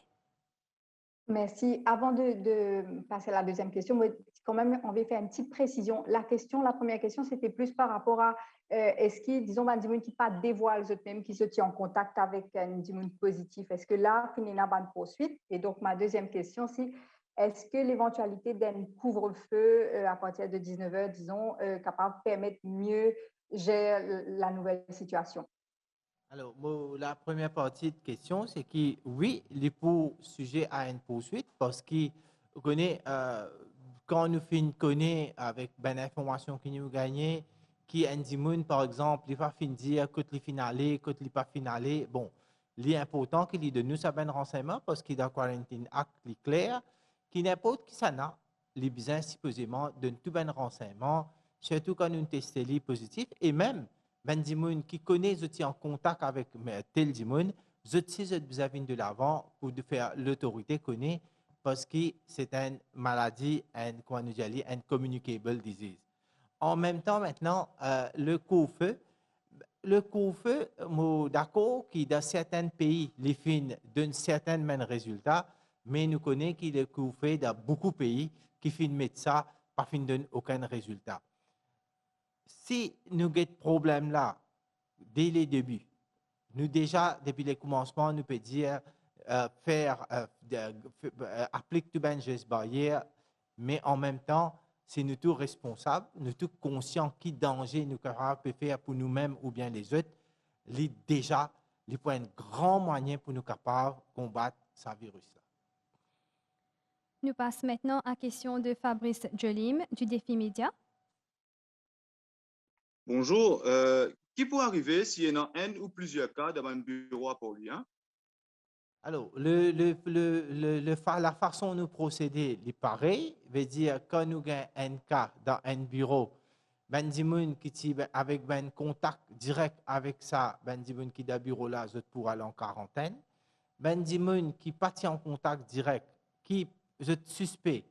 Merci. Avant de passer à la deuxième question, quand même, on va faire une petite précision. La première question, c'était plus par rapport à est-ce que, disons, un dimoun qui pas dévoile eux-mêmes, qui se tient en contact avec un dimoun positif, est-ce que là, il y a une poursuite? Et donc, ma deuxième question, c'est est-ce que l'éventualité d'un couvre-feu à partir de 19h, disons, capable de permettre mieux gérer la nouvelle situation? Alors, la première partie de question, c'est que oui, les pour sujet à une poursuite parce que vous connaissez, quand nous connaissons avec l'information que nous gagnons, qui un dimoun, par exemple, il va dire que les finales, que les pas finales. Bon, l'important qu'il de nous ça un renseignement parce qu'il y a un quarantine act clair, qui n'importe qui ça n'a, les besoins supposément de tout un renseignement, surtout quand nous testons les positifs et même ben dimoun qui connaît je en contact avec tel dimoun, je sais besoin de l'avant pour de faire l'autorité connaît parce que c'est une maladie, une communicable disease. En même temps maintenant le couvre-feu, d'accord qui dans certains pays les fins donne certains mêmes résultats, mais nous connaissons qu'il est couvre-feu dans beaucoup de pays qui fin mettre ça pas fin donne aucun résultat. Si nous avons ce problème-là, dès les débuts, nous déjà, depuis le commencement, nous peut dire applique tout ben geste barrière, mais en même temps, c'est nous tous responsables, nous tous conscients qui danger nous capables de faire pour nous-mêmes ou bien les autres. Déjà, il faut un grand moyen pour nous capables de combattre ce virus-là. Nous passons maintenant à la question de Fabrice Jolim du Défi Média. Bonjour. Qui peut arriver s'il y en a un ou plusieurs cas dans un bureau à Port-Lien? Alors, la façon de nous procéder est pareille. Veut dire, quand nous avons un cas dans un bureau, ben dimoun qui est avec un contact direct avec ça, ben dimoun qui est dans le bureau là, je pour aller en quarantaine. Ben dimoun qui pas en contact direct, qui je suspect,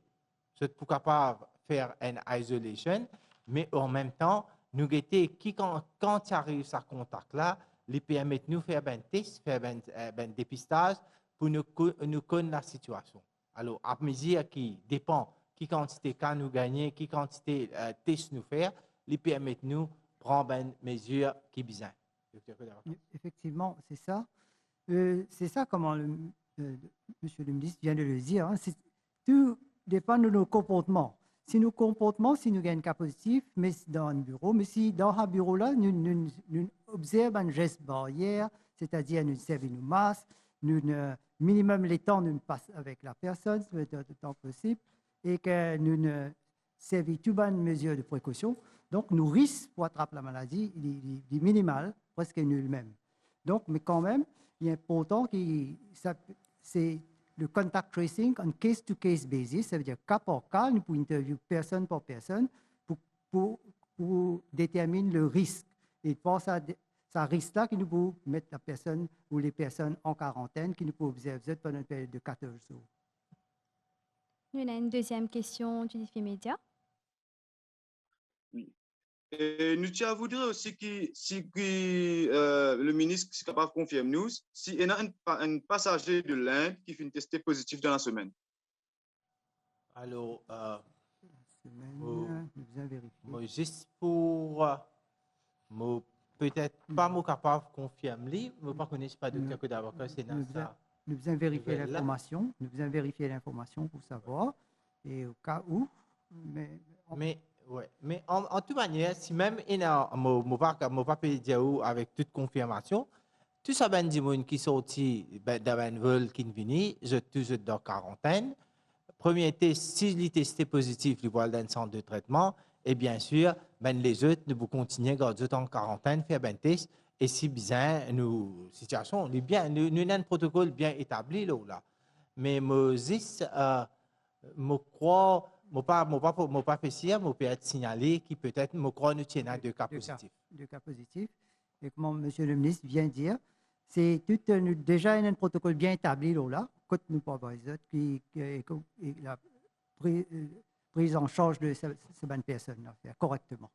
je pour capable de faire une isolation, mais en même temps, nous guetter qui quand tu arrives à ce contact là, les permet de nous faire un test, faire un dépistage pour nous connaître la situation. Alors, à mesure qui dépend qui quantité de cas nous gagner, qui quantité de tests nous faire, les permet de nous prendre une mesure qui est besoin. Effectivement, c'est ça. C'est ça comment Monsieur le ministre vient de le dire. Hein, tout dépend de nos comportements. Si nos comportements, si nous gagnons un cas positif, mais dans un bureau, mais si dans un bureau-là, nous observons un geste barrière, c'est-à-dire nous servons nos masques, nous minimum les temps nous passons avec la personne, le temps possible, et que nous ne servons toutes les mesures de précaution. Donc, nos risques pour attraper la maladie, il est minimal, presque nul même. Donc, mais quand même, il est important que c'est le contact tracing en case-to-case basis, ça veut dire cas par cas, nous pouvons interviewer personne par personne pour déterminer le risque. Et pour ça risque-là que nous pouvons mettre la personne ou les personnes en quarantaine, qui nous pouvons observer pendant une période de 14 jours. Nous avons une deuxième question du Défi Média. Oui. Et nous tiens à vous dire aussi que si le ministre est capable de confirmer nous, s'il y a un passager de l'Inde qui finit testé positif dans la semaine. Alors, juste pour peut-être pas capable de confirmer, mais pas connaître pas docteur que d'avocat, c'est dans ça. Nous devons vérifier l'information. Nous devons vérifier l'information pour savoir. Et au cas où, mais en toute manière, si même il y a pas dire avec toute confirmation, tout ça ben du monde qui sorti d'un vol qui vient, je toujours dans quarantaine. Premier test, s'il est testé positif, il va dans un centre de traitement. Et bien sûr, ben les autres, nous continuons à garder en quarantaine, faire un test. Et si bien, nous situation, nous avons un protocole bien établi là. Mais Moses, je crois, je ne pas fait ça, je peux être signalé qui peut-être, je crois, nous tient deux cas positifs. Deux cas positifs. Et comme M. le ministre vient de dire, c'est déjà un protocole bien établi là, quand nous pas qui la prise en charge de ces bonnes personnes correctement.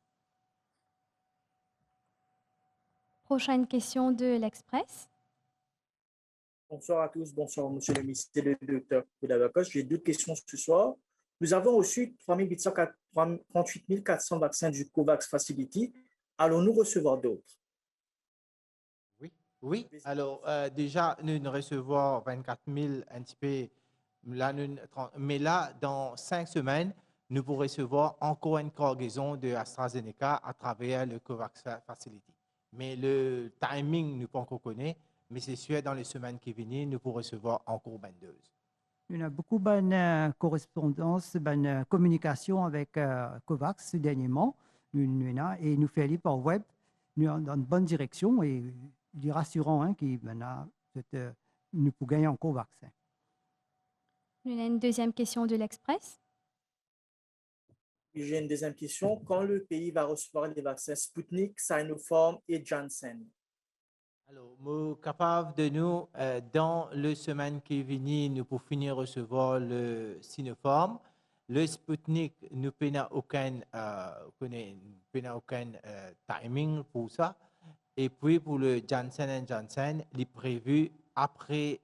Prochaine question de l'Express. Bonsoir à tous, bonsoir Monsieur le ministre et le docteur Koudabakos. J'ai deux questions ce soir. Nous avons reçu 38 400 vaccins du COVAX Facility. Allons-nous recevoir d'autres? Oui. Alors déjà, nous recevons 24 000 un petit peu, mais là, dans 5 semaines, nous pourrons recevoir encore une cargaison de AstraZeneca à travers le COVAX Facility. Mais le timing, nous ne pas encore connaître, mais c'est sûr, dans les semaines qui viennent, nous pourrons recevoir encore 22. Il y a beaucoup de correspondance, de communication avec COVAX dernièrement, et nous faisons par web, nous sommes dans une bonne direction et il est rassurant que nous pouvons gagner encore vaccin. Il y a une deuxième question de l'Express. J'ai une deuxième question. Quand le pays va recevoir les vaccins Sputnik, Sinopharm et Janssen? Alors, nous sommes capables de nous, dans les semaines qui viennent, nous pour finir recevoir le Sinopharm. Le Sputnik, nous n'avons aucun timing pour ça. Et puis, pour le Janssen Janssen, il est prévu après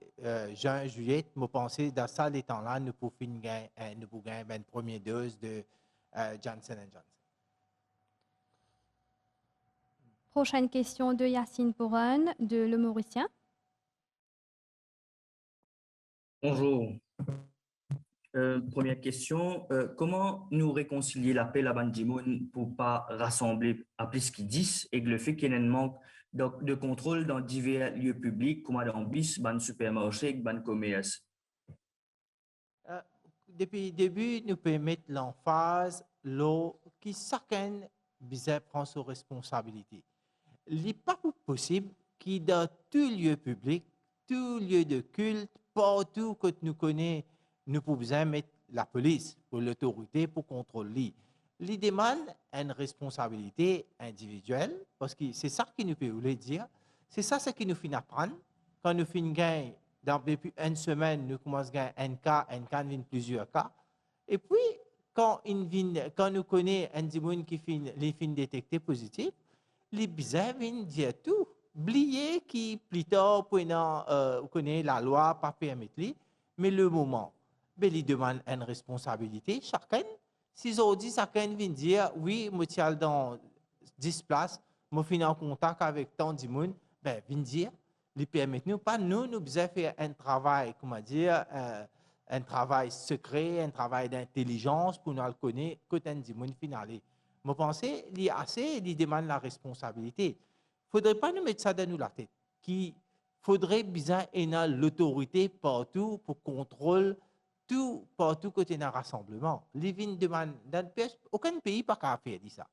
juin, juillet. Je pense que dans ça, les temps-là, nous pouvons gagner une première dose de Janssen Janssen. Prochaine question de Yacine Pouron de Le Mauricien. Bonjour. Première question, comment nous réconcilier l'appel à Ban Ki-moon pour pas rassembler à plus qu'ils 10 et que le fait qu'il y ait un manque de contrôle dans divers lieux publics, comme dans bis, ban supermarché, ban commerce? Depuis le début, nous pouvons mettre l'emphase l'eau qui chacun prend ses responsabilités. Il n'est pas possible que dans tout lieu public, tout lieu de culte, partout que nous connaissons, nous pouvons mettre la police ou l'autorité pour contrôler. Il demande une responsabilité individuelle, parce que c'est ça que nous pouvons dire. C'est ça ce qui nous fait apprendre. Quand nous finissons depuis une semaine, nous commençons à gagner un cas, plusieurs cas. Et puis, quand nous connaissons un démon qui finit les fins détectés positifs, les bizarres viennent dire tout. Oubliez qui, plus tard, vous connaissez la loi, pas permettre, mais le moment, il demande une responsabilité. Chacun, si aujourd'hui, chacun vient dire, oui, je suis dans 10 places, je suis en contact avec tant de monde, vient dire, les permettre nous, pas nous devons faire un travail, comment dire, un travail secret, un travail d'intelligence pour nous le connaître, que tant de monde finale. Je pense qu'il y a assez, il demande la responsabilité. Il ne faudrait pas nous mettre ça dans la tête. Il faudrait bien avoir l'autorité partout pour contrôler tout, partout côté d'un rassemblement. Les vignes demandent, aucun pays n'a pas faire ça.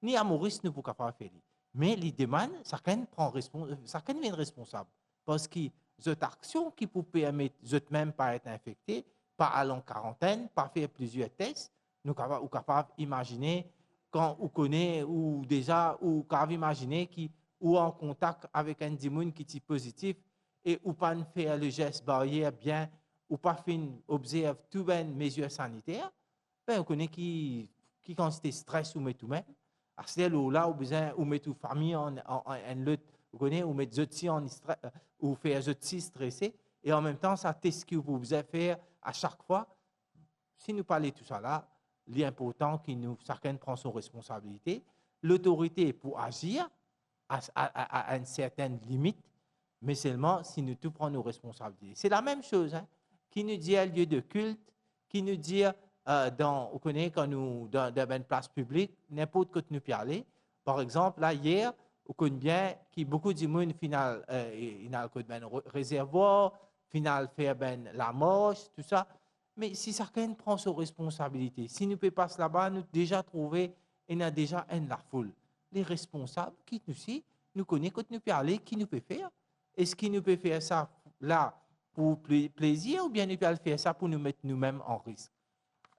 Ni à Maurice, nous ne pouvons pas faire. Mais les demandes, chacun est responsable. Parce que cette action qui peut permettre de même pas être infecté, pas aller en quarantaine, pas faire plusieurs tests, nous sommes capables d'imaginer quand on connaît ou déjà, ou capable d'imaginer qui ou en contact avec un démon qui est positif et ou pas faire le geste barrière bien ou pas observer toutes les mesures sanitaires, ben on connaît qui quantité stress ou met tout même. À ce là ou besoin ou met toute famille en lutte, vous connaissez ou mettre outils en stress ou faire outils stressés et en même temps ça teste que vous devez faire à chaque fois. Si nous parlons de tout ça là, l'important que chacun prend son responsabilité, l'autorité pour agir à une certaine limite, mais seulement si nous tous prenons nos responsabilités. C'est la même chose, hein, qui nous dit à lieu de culte, qui nous dit on connaît quand nous dans une place publique, n'importe quoi nous peut aller. Par exemple, là hier, on connaît bien qu'il y a beaucoup de monde final, il a un réservoir, final faire la marche, tout ça. Mais si chacun prend ses responsabilités, si nous pouvons passer là-bas, nous déjà trouvé, il y a déjà la foule. Les responsables qui nous suivent, nous connaissons quand nous pouvons aller, qui nous peut faire. Est-ce qu'il nous peut faire ça là pour plaisir ou bien nous pouvons faire ça pour nous mettre nous-mêmes en risque?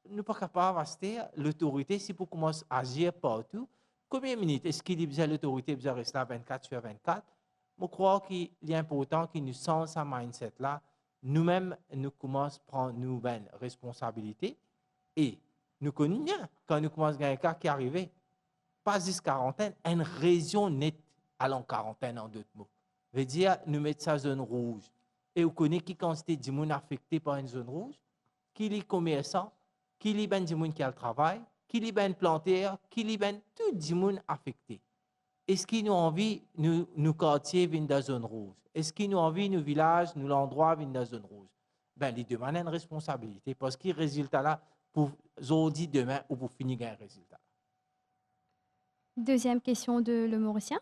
Nous ne sommes pas capables de rester l'autorité si pour commencer à agir partout. Combien de minutes est-ce qu'il y a l'autorité de rester là 24 sur 24? Je crois qu'il est important que nous sens ce mindset-là. Nous-mêmes, nous commençons à prendre nos responsabilités et nous connaissons bien quand nous commençons à gagner un cas qui est arrivé. Pas juste quarantaine, une région nette en quarantaine en d'autres mots. Ça veut dire, nous mettons ça zone rouge. Et vous connaissez qui quantité de monde affecté par une zone rouge? Qui est commerçant? Qui est ben du monde qui a le travail? Qui est ben planteur? Qui est ben tout du monde affecté? Est-ce qu'ils nous envie, nous quartiers viennent de la zone rouge? Est-ce qu'ils nous envie, nos villages, nos endroits viennent de la zone rouge? Ben, ils demandent une responsabilité parce que le résultat là, pour aujourd'hui, demain, ou pour finir un résultat. Deuxième question de Le Mauricien.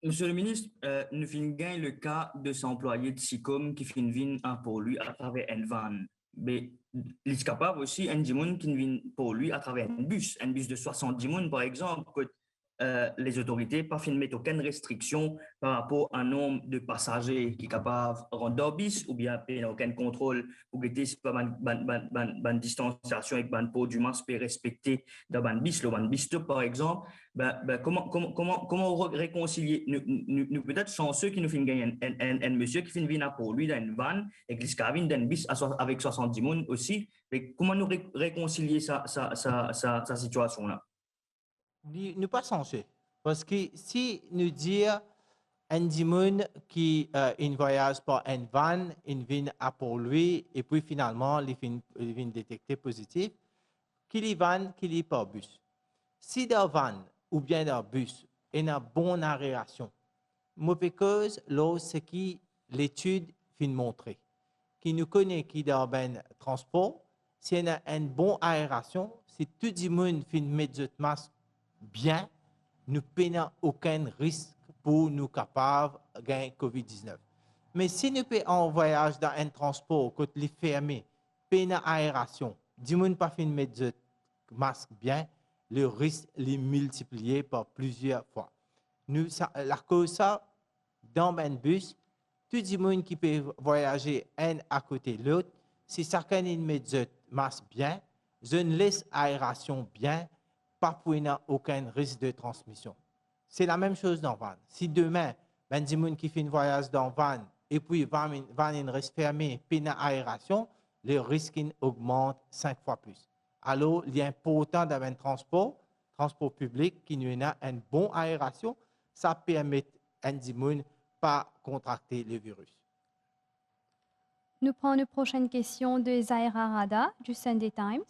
Monsieur le ministre, nous finissons le cas de cet employé de SICOM qui fait une vine pour lui à travers une van. Mais il est capable aussi un démon qui vient pour lui à travers un bus de 70 personnes par exemple, que les autorités pas fin mettre aucune restriction par rapport à un nombre de passagers qui est capable de rendre dans bus ou bien aucun contrôle pour que si pas une distanciation avec un pot du masque respecter dans un bus, le bus par exemple, comment réconcilier nous peut-être chanceux qui nous fait gagner un monsieur qui fait une vina pour lui dans une van et qui vient dans un bus avec 70 personnes aussi, mais comment nous réconcilier sa situation là? Nous pas censés. Parce que si nous disons un démon qui une voyage par une van, une vient à pour lui, et puis finalement, il vient détecter positif, qu'il y van, qu'il y par bus. Si dans van ou bien dans bus, et une bonne aération. Mauvaise cause, ce qui l'étude fin montrer. Qui nous connaît qui dans ben transport, si on a une bonne aération, si tout le monde fin mettre notre masque bien, nous n'avons aucun risque pour nous capables de gagner COVID-19. Mais si nous sommes en voyage dans un transport, quand il est fermé, peine aération, du monde pas fin mettre notre masque bien, le risque est multiplié par plusieurs fois. La cause ça, dans un bus, tout le monde qui peut voyager un à côté de l'autre, si chacun met le masque bien, une laisse aération bien, pas pour aucun risque de transmission. C'est la même chose dans van. Si demain, ben du monde qui fait un voyage dans van et puis van reste fermé, puis une aération, le risque augmente 5 fois plus. Alors, il est important d'avoir un transport public qui nous a une bonne aération, ça permet à du monde pas contracter le virus. Nous prenons une prochaine question de Zahira Rada du Sunday Times.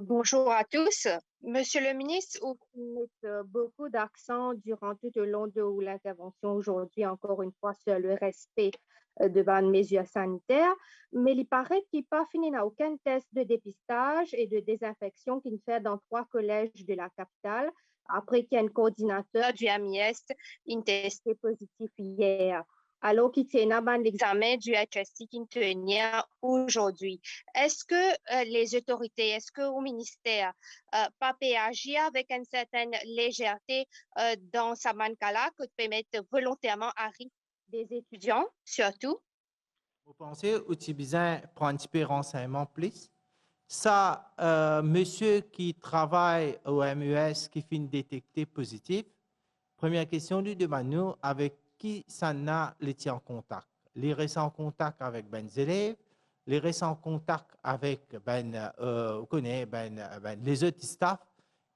Bonjour à tous. Monsieur le ministre, vous mettez beaucoup d'accent durant tout le long de l'intervention aujourd'hui, encore une fois, sur le respect devant les mesures sanitaires, mais il paraît qu'il n'y a pas fini n'a aucun test de dépistage et de désinfection qu'il fait dans 3 collèges de la capitale, après qu'il y a un coordinateur du MIS qui a testé positif hier. Alors qu'il y a un examen du HSC qui tenait aujourd'hui. Est-ce que les autorités, est-ce que au ministère, pas peut agir avec une certaine légèreté dans ce cas-là, que permettre volontairement à risque des étudiants, surtout? Vous pensez que tu besoin de prendre un petit peu de renseignements plus? Ça, monsieur qui travaille au MES qui fait détecter positif, première question, lui demande-nous avec qui ça n'a les en contact. Les récents contacts avec les élèves, les récents contacts avec les autres staff,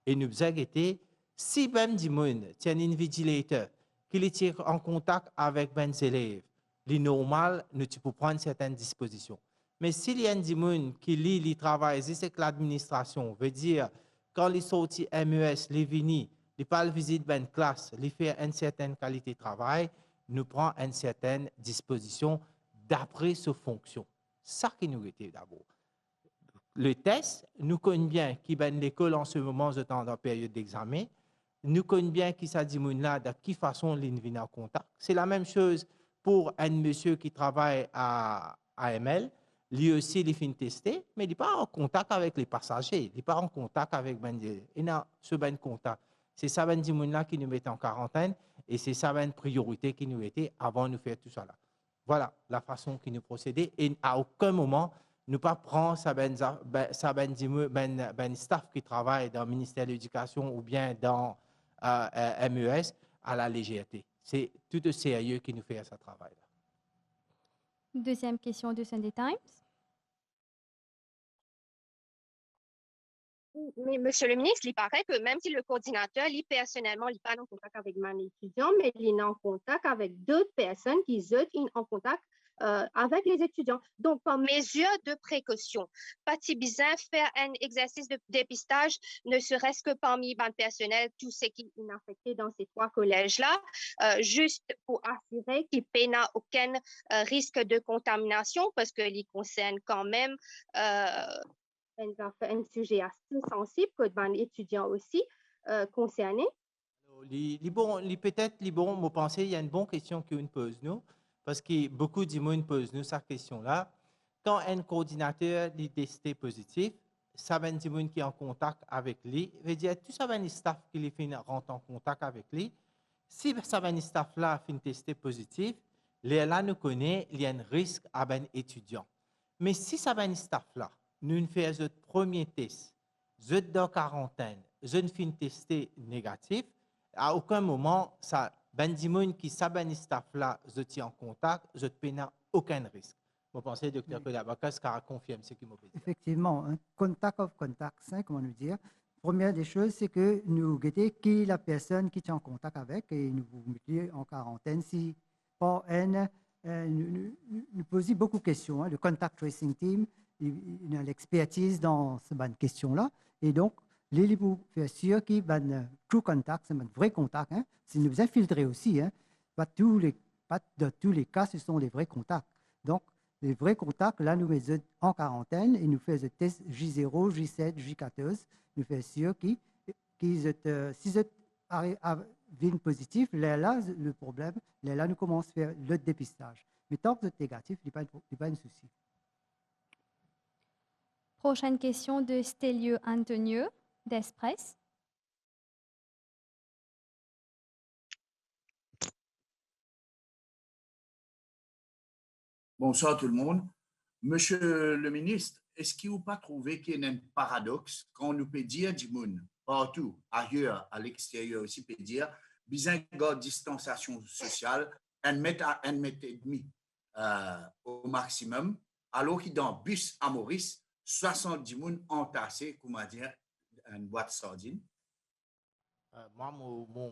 et nous avons été, si du monde tient un vigilateur qui est en contact avec les élèves, c'est normal, nous pouvons prendre certaines dispositions. Mais s'il y a du monde qui lit, les travail, c'est que l'administration veut dire, quand les sorties MES, les vini, les pas visite une classe, les faire une certaine qualité de travail, nous prend une certaine disposition d'après ses fonctions. Ça qui nous était d'abord. Le test, nous connaissons bien qui est l'école en ce moment, dans la période d'examen. Nous connaissons bien qui ça dit là, de quelle façon il vient en contact. C'est la même chose pour un monsieur qui travaille à AML. Lui aussi, il fait tester, mais il n'est pas en contact avec les passagers. Il n'est pas en contact avec ce contact. C'est ça, là qui nous met en quarantaine et c'est ça, une priorité qui nous était avant de nous faire tout ça là. Voilà la façon qui nous procédait et à aucun moment, nous pas prendre staff qui travaille dans le ministère de l'Éducation ou bien dans MES à la légèreté. C'est tout de sérieux qui nous fait ce travail là. Deuxième question du Sunday Times. Mais monsieur le ministre, il paraît que même si le coordinateur, lui personnellement, il n'est pas en contact avec mon étudiant, mais il est en contact avec d'autres personnes qui sont en contact avec les étudiants. Donc, par mesure de précaution, pas-il besoin de faire un exercice de dépistage, ne serait-ce que parmi le personnel, tous ceux qui sont affectés dans ces 3 collèges-là, juste pour assurer qu'il n'y a aucun risque de contamination, parce qu'il concerne quand même un sujet assez sensible que les étudiants aussi concernés. Peut-être, vous pensez, il y a une bonne question qu'on pose nous, parce que beaucoup de monde pose nous cette question-là. Quand un coordinateur est testé positif, ça va du monde qui est en contact avec lui, veut dire tout ça va les staff qui rentrent en contact avec lui. Si ça va les staff là fin testé positif, là nous connaît, il y a un risque à un étudiant. Mais si ça va les staff là, nous faisons notre premier test, vous êtes dans quarantaine, vous êtes fin testé négatif, à aucun moment, ça, ben qui s'abonne staff là, vous êtes en contact, vous n'avez aucun risque. Vous pensez, docteur Kodabaka, ce qu'on confirme ce qui m'a dit. Effectivement, un contact of contacts, comment nous dire. Première des choses, c'est que nous guettons qui est la personne qui est en contact avec et nous vous mettez en quarantaine. Si pas nous posons beaucoup de questions. Le contact tracing team, il a l'expertise dans cette question-là. Et donc, les pour faire sûr que ben true contact, c'est un vrai contact, hein, c'est nous infiltrer aussi, hein, pas dans tous les cas, ce sont les vrais contacts. Donc, les vrais contacts, là, nous mettons en quarantaine et nous faisons test J0, J7, J14, nous faisons sûr qu'ils si ils viennent positifs, là, le problème, là, nous commençons à faire le dépistage. Mais tant que vous êtes négatif, il n'y a pas de souci. Prochaine question de Stelio Antonio d'Express. Bonsoir tout le monde. Monsieur le ministre, est-ce qu'il vous pas trouvé qu'il y a un paradoxe quand on nous peut dire du monde partout, ailleurs, à l'extérieur aussi, peut dire, besoin de distanciation sociale, 1 mètre à 1 mètre et demi au maximum, alors que dans le bus à Maurice, 70 personnes entassées, comment dire, une boîte de sardines? Moi,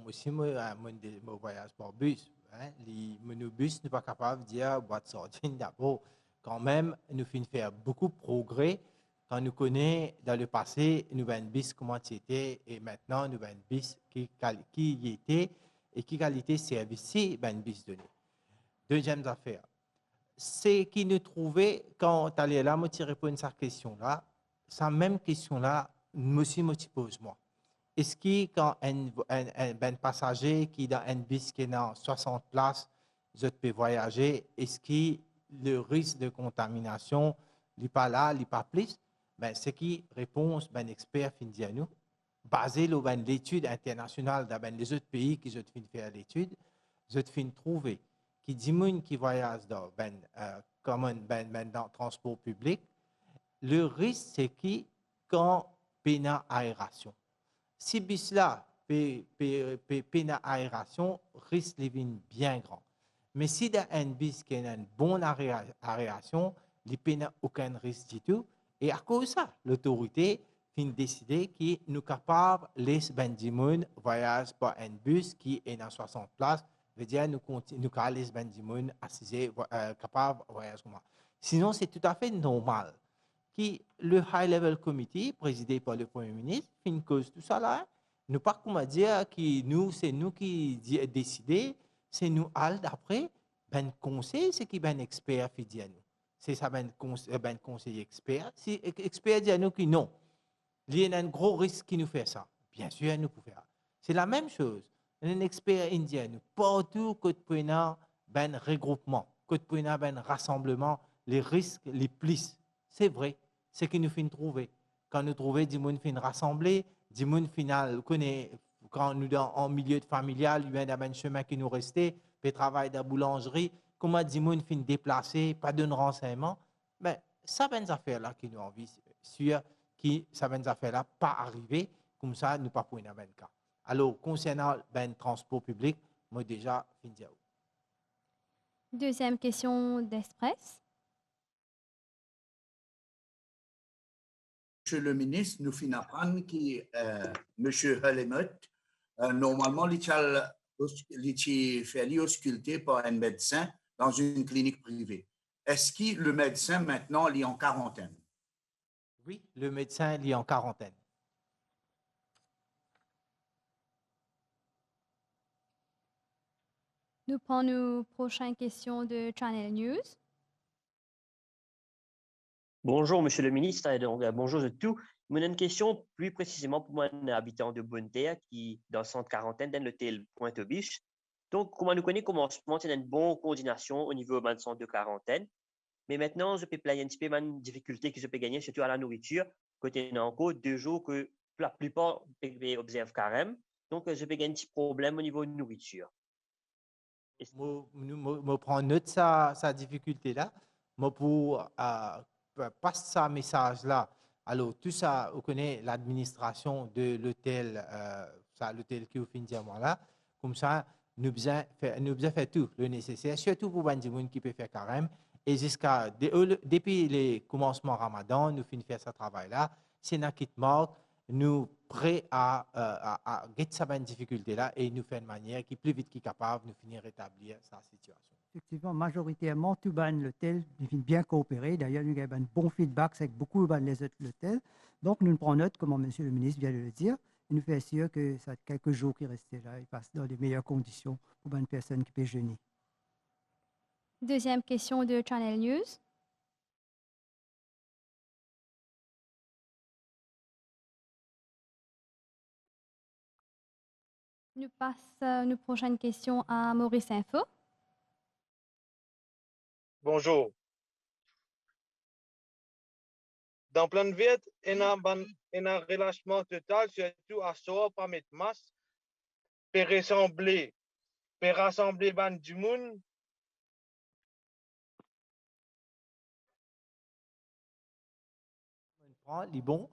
aussi, je voyage par bus. Hein. Les bus ne sont pas capables de dire boîte de sardines d'abord. Quand même, nous finissons faire beaucoup de progrès quand nous connaissons dans le passé, nous avons un bus comment c'était et maintenant nous avons un bus qui y était et qui qualité service si un bus donné. Deuxième affaire, c'est qui nous trouvait quand tu allais là, moi tu réponds à cette question-là, cette même question-là, moi aussi me pose moi. Est-ce que quand un passager qui est dans un bus qui est dans 60 places, je peux voyager, est-ce que le risque de contamination n'est pas là, n'est pas plus? Ben, c'est qui réponse ben expert fin dit à nous, basé sur l'étude internationale dans les autres pays qui ont fait l'étude, je fin trouver qui dit qui voyage dans dans le transport public, le risque c'est qui quand pénal aération. Si bus là pénal aération, risque de bien grand. Mais si dans un bus qui a une bonne aération, il n'y a aucun risque du tout. Et à cause de ça, l'autorité a décidé que nous sommes capables de laisser voyager par un bus qui est dans 60 places. Veut dire nous allons laisser assiser capable de voyager. Sinon, c'est tout à fait normal que le High Level Committee, présidé par le Premier ministre, fait une cause tout ça là. Nous pas comment dire que c'est nous qui décidons, c'est nous all d'après ben conseil, c'est qui ben expert fait dire nous. C'est ça ben conseiller expert. Si expert dit à nous que non, il y a un gros risque qui nous fait ça. Bien sûr, nous pouvons faire. C'est la même chose. Un expert indien, nous partout que prenons ben regroupement, que prenons ben rassemblement, les risques les plus. C'est vrai, c'est ce que nous finissons trouver. Quand nous trouvons du monde fin rassembler, du monde final connaît quand nous dans en milieu familial, il y a un chemin qui nous restait, puis travail dans la boulangerie, comment du monde fin déplacé, pas de renseignements, mais ça ben affaires là qui nous envie sûr qui ça ben affaires là pas arriver comme ça nous pas pour une ben cas. Alors concernant ben transport public, moi déjà fin dire. Deuxième question d'Express. Monsieur le ministre, nous finissons apprendre que Monsieur Hellemut, normalement, il est fait ausculter par un médecin dans une clinique privée. Est-ce que le médecin maintenant est en quarantaine? Oui, le médecin est en quarantaine. Nous prenons une prochaine question de Channel News. Bonjour, monsieur le ministre, et donc, bonjour à tous. J'ai une question plus précisément pour moi, un habitant de Bonne-Terre qui, dans le centre quarantaine, dans l'hôtel Pointe-aux-Biches. Donc, comment nous connaissons comment il y a une bonne coordination au niveau du centre de quarantaine. Mais maintenant, je peux player un petit peu une difficulté que je peux gagner, surtout à la nourriture. Côté en encore 2 jours que la plupart observent carême. Donc, je peux gagner un petit problème au niveau de nourriture. Je prends note de sa difficulté-là. Moi, pour passer ce message-là, alors tout ça, vous connaissez l'administration de l'hôtel, l'hôtel qui vous finit là. Comme ça, nous avons fait tout le nécessaire, surtout pour les gens qui peuvent faire carême. Et depuis le commencement Ramadan, nous finissons faire ce travail-là. C'est un kit mort. Nous prêts à get cette difficulté-là et nous faire une manière qui plus vite qui capable de finir rétablir sa situation. Effectivement, majoritairement, tout l'hôtel vient bien coopérer. D'ailleurs, nous avons un bon feedback avec beaucoup de les autres hôtels. Donc, nous prenons note, comme M. le ministre vient de le dire, et nous faisons sûr que ça fait quelques jours qui restent là, ils passent dans les meilleures conditions pour une personne qui peut jeûner. Deuxième question de Channel News. Nous passons nos prochaines questions à Maurice Info. Bonjour. Dans plein de viet, il y a un relâchement total, surtout à soi, pas mettre masse, pour rassembler ban du monde. Les bons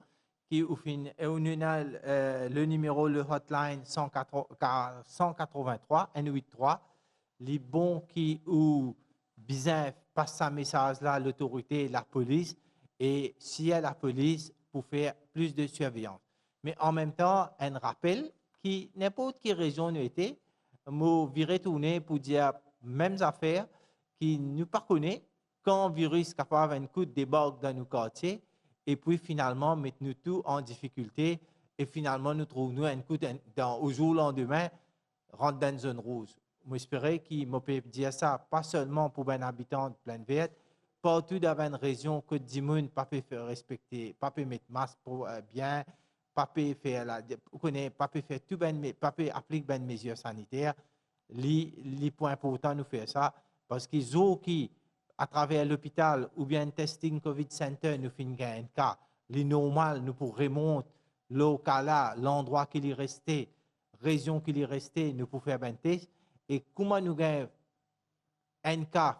qui au fin, le numéro, le hotline 183 N83, les bons qui ou bien passent ce message là à l'autorité, la police, et si la police pour faire plus de surveillance. Mais en même temps, un rappel qui n'importe quelle raison nous était, nous virer tourner pour dire mêmes affaires qui nous pas connaît quand un virus capable un coup de débarque dans nos quartiers et puis finalement mettre nous tout en difficulté et finalement nous trouvons un coup au jour au lendemain rentre dans une zone rouge. J'espère qu'il me peut dire ça pas seulement pour un habitant de Plaine Verte, partout dans une région que du monde pas peut faire respecter, pas peut mettre masque pour bien, pas peut faire pas peut faire tout pas peut appliquer ben mesures sanitaires. Les points importants nous faire ça parce qu'ils ont qui à travers l'hôpital ou bien un testing COVID Center nous finissons un cas. Les normal nous pour remonter le cas là, l'endroit qui est resté, région qui est restée, nous pour faire un test. Et comment nous gagnons un cas,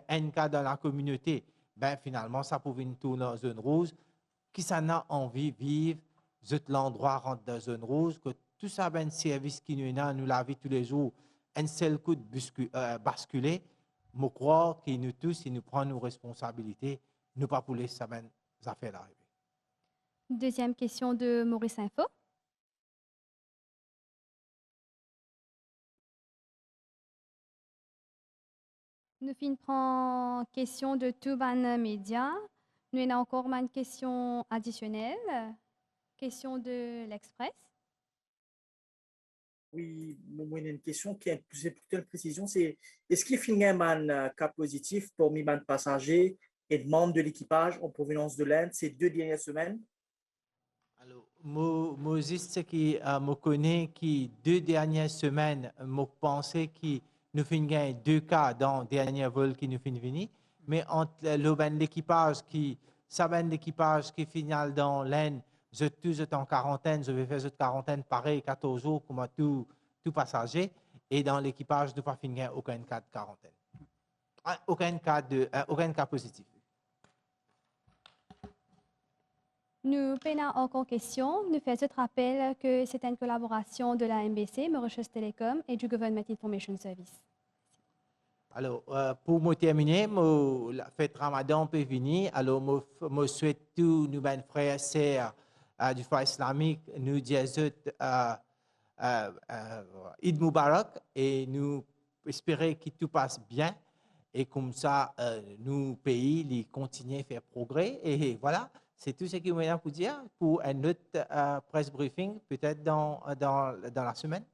un cas dans la communauté, ben finalement ça pour une tourner dans zone rouge. Qui s'en a envie de vivre, l'endroit rentre dans zone rouge, que tout ça ben service qui nous la vie tous les jours, un seul coup de basculer. Je crois que nous tous, si nous prenons nos responsabilités, nous pas pour laisser ces affaires arriver. Deuxième question de Maurice Info. Nous finissons question de Tuban Média. Nous avons encore une question additionnelle. Question de l'Express. Oui, moi, une question qui est plus plutôt une précision, c'est est-ce qu'il y a un cas positif pour mes passagers et de membres de l'équipage en provenance de l'Inde ces 2 dernières semaines? Alors, moi, juste qui me connaît qui 2 dernières semaines, me pensais que nous finissons 2 cas dans le dernier vol qui nous finit venir, mais entre l'équipage qui final dans l'Inde, je suis en quarantaine, je vais faire cette quarantaine pareil 14 jours comme tout passager, et dans l'équipage, nous pas finir aucun cas de quarantaine, aucun cas positif. Nous prenons encore question. Nous faisons ce rappel que c'est une collaboration de la MBC, Mauritius Telecom, et du Government Information Service. Alors, pour me terminer, la fête Ramadan peut venir. Alors, je souhaite tous nos frères et sœurs du Front islamique, nous disons Eid Mubarak et nous espérons que tout passe bien. Et comme ça, nous pays, les continuer à faire progrès. Et voilà, c'est tout ce que je voulais vous dire pour un autre press briefing, peut-être dans la semaine.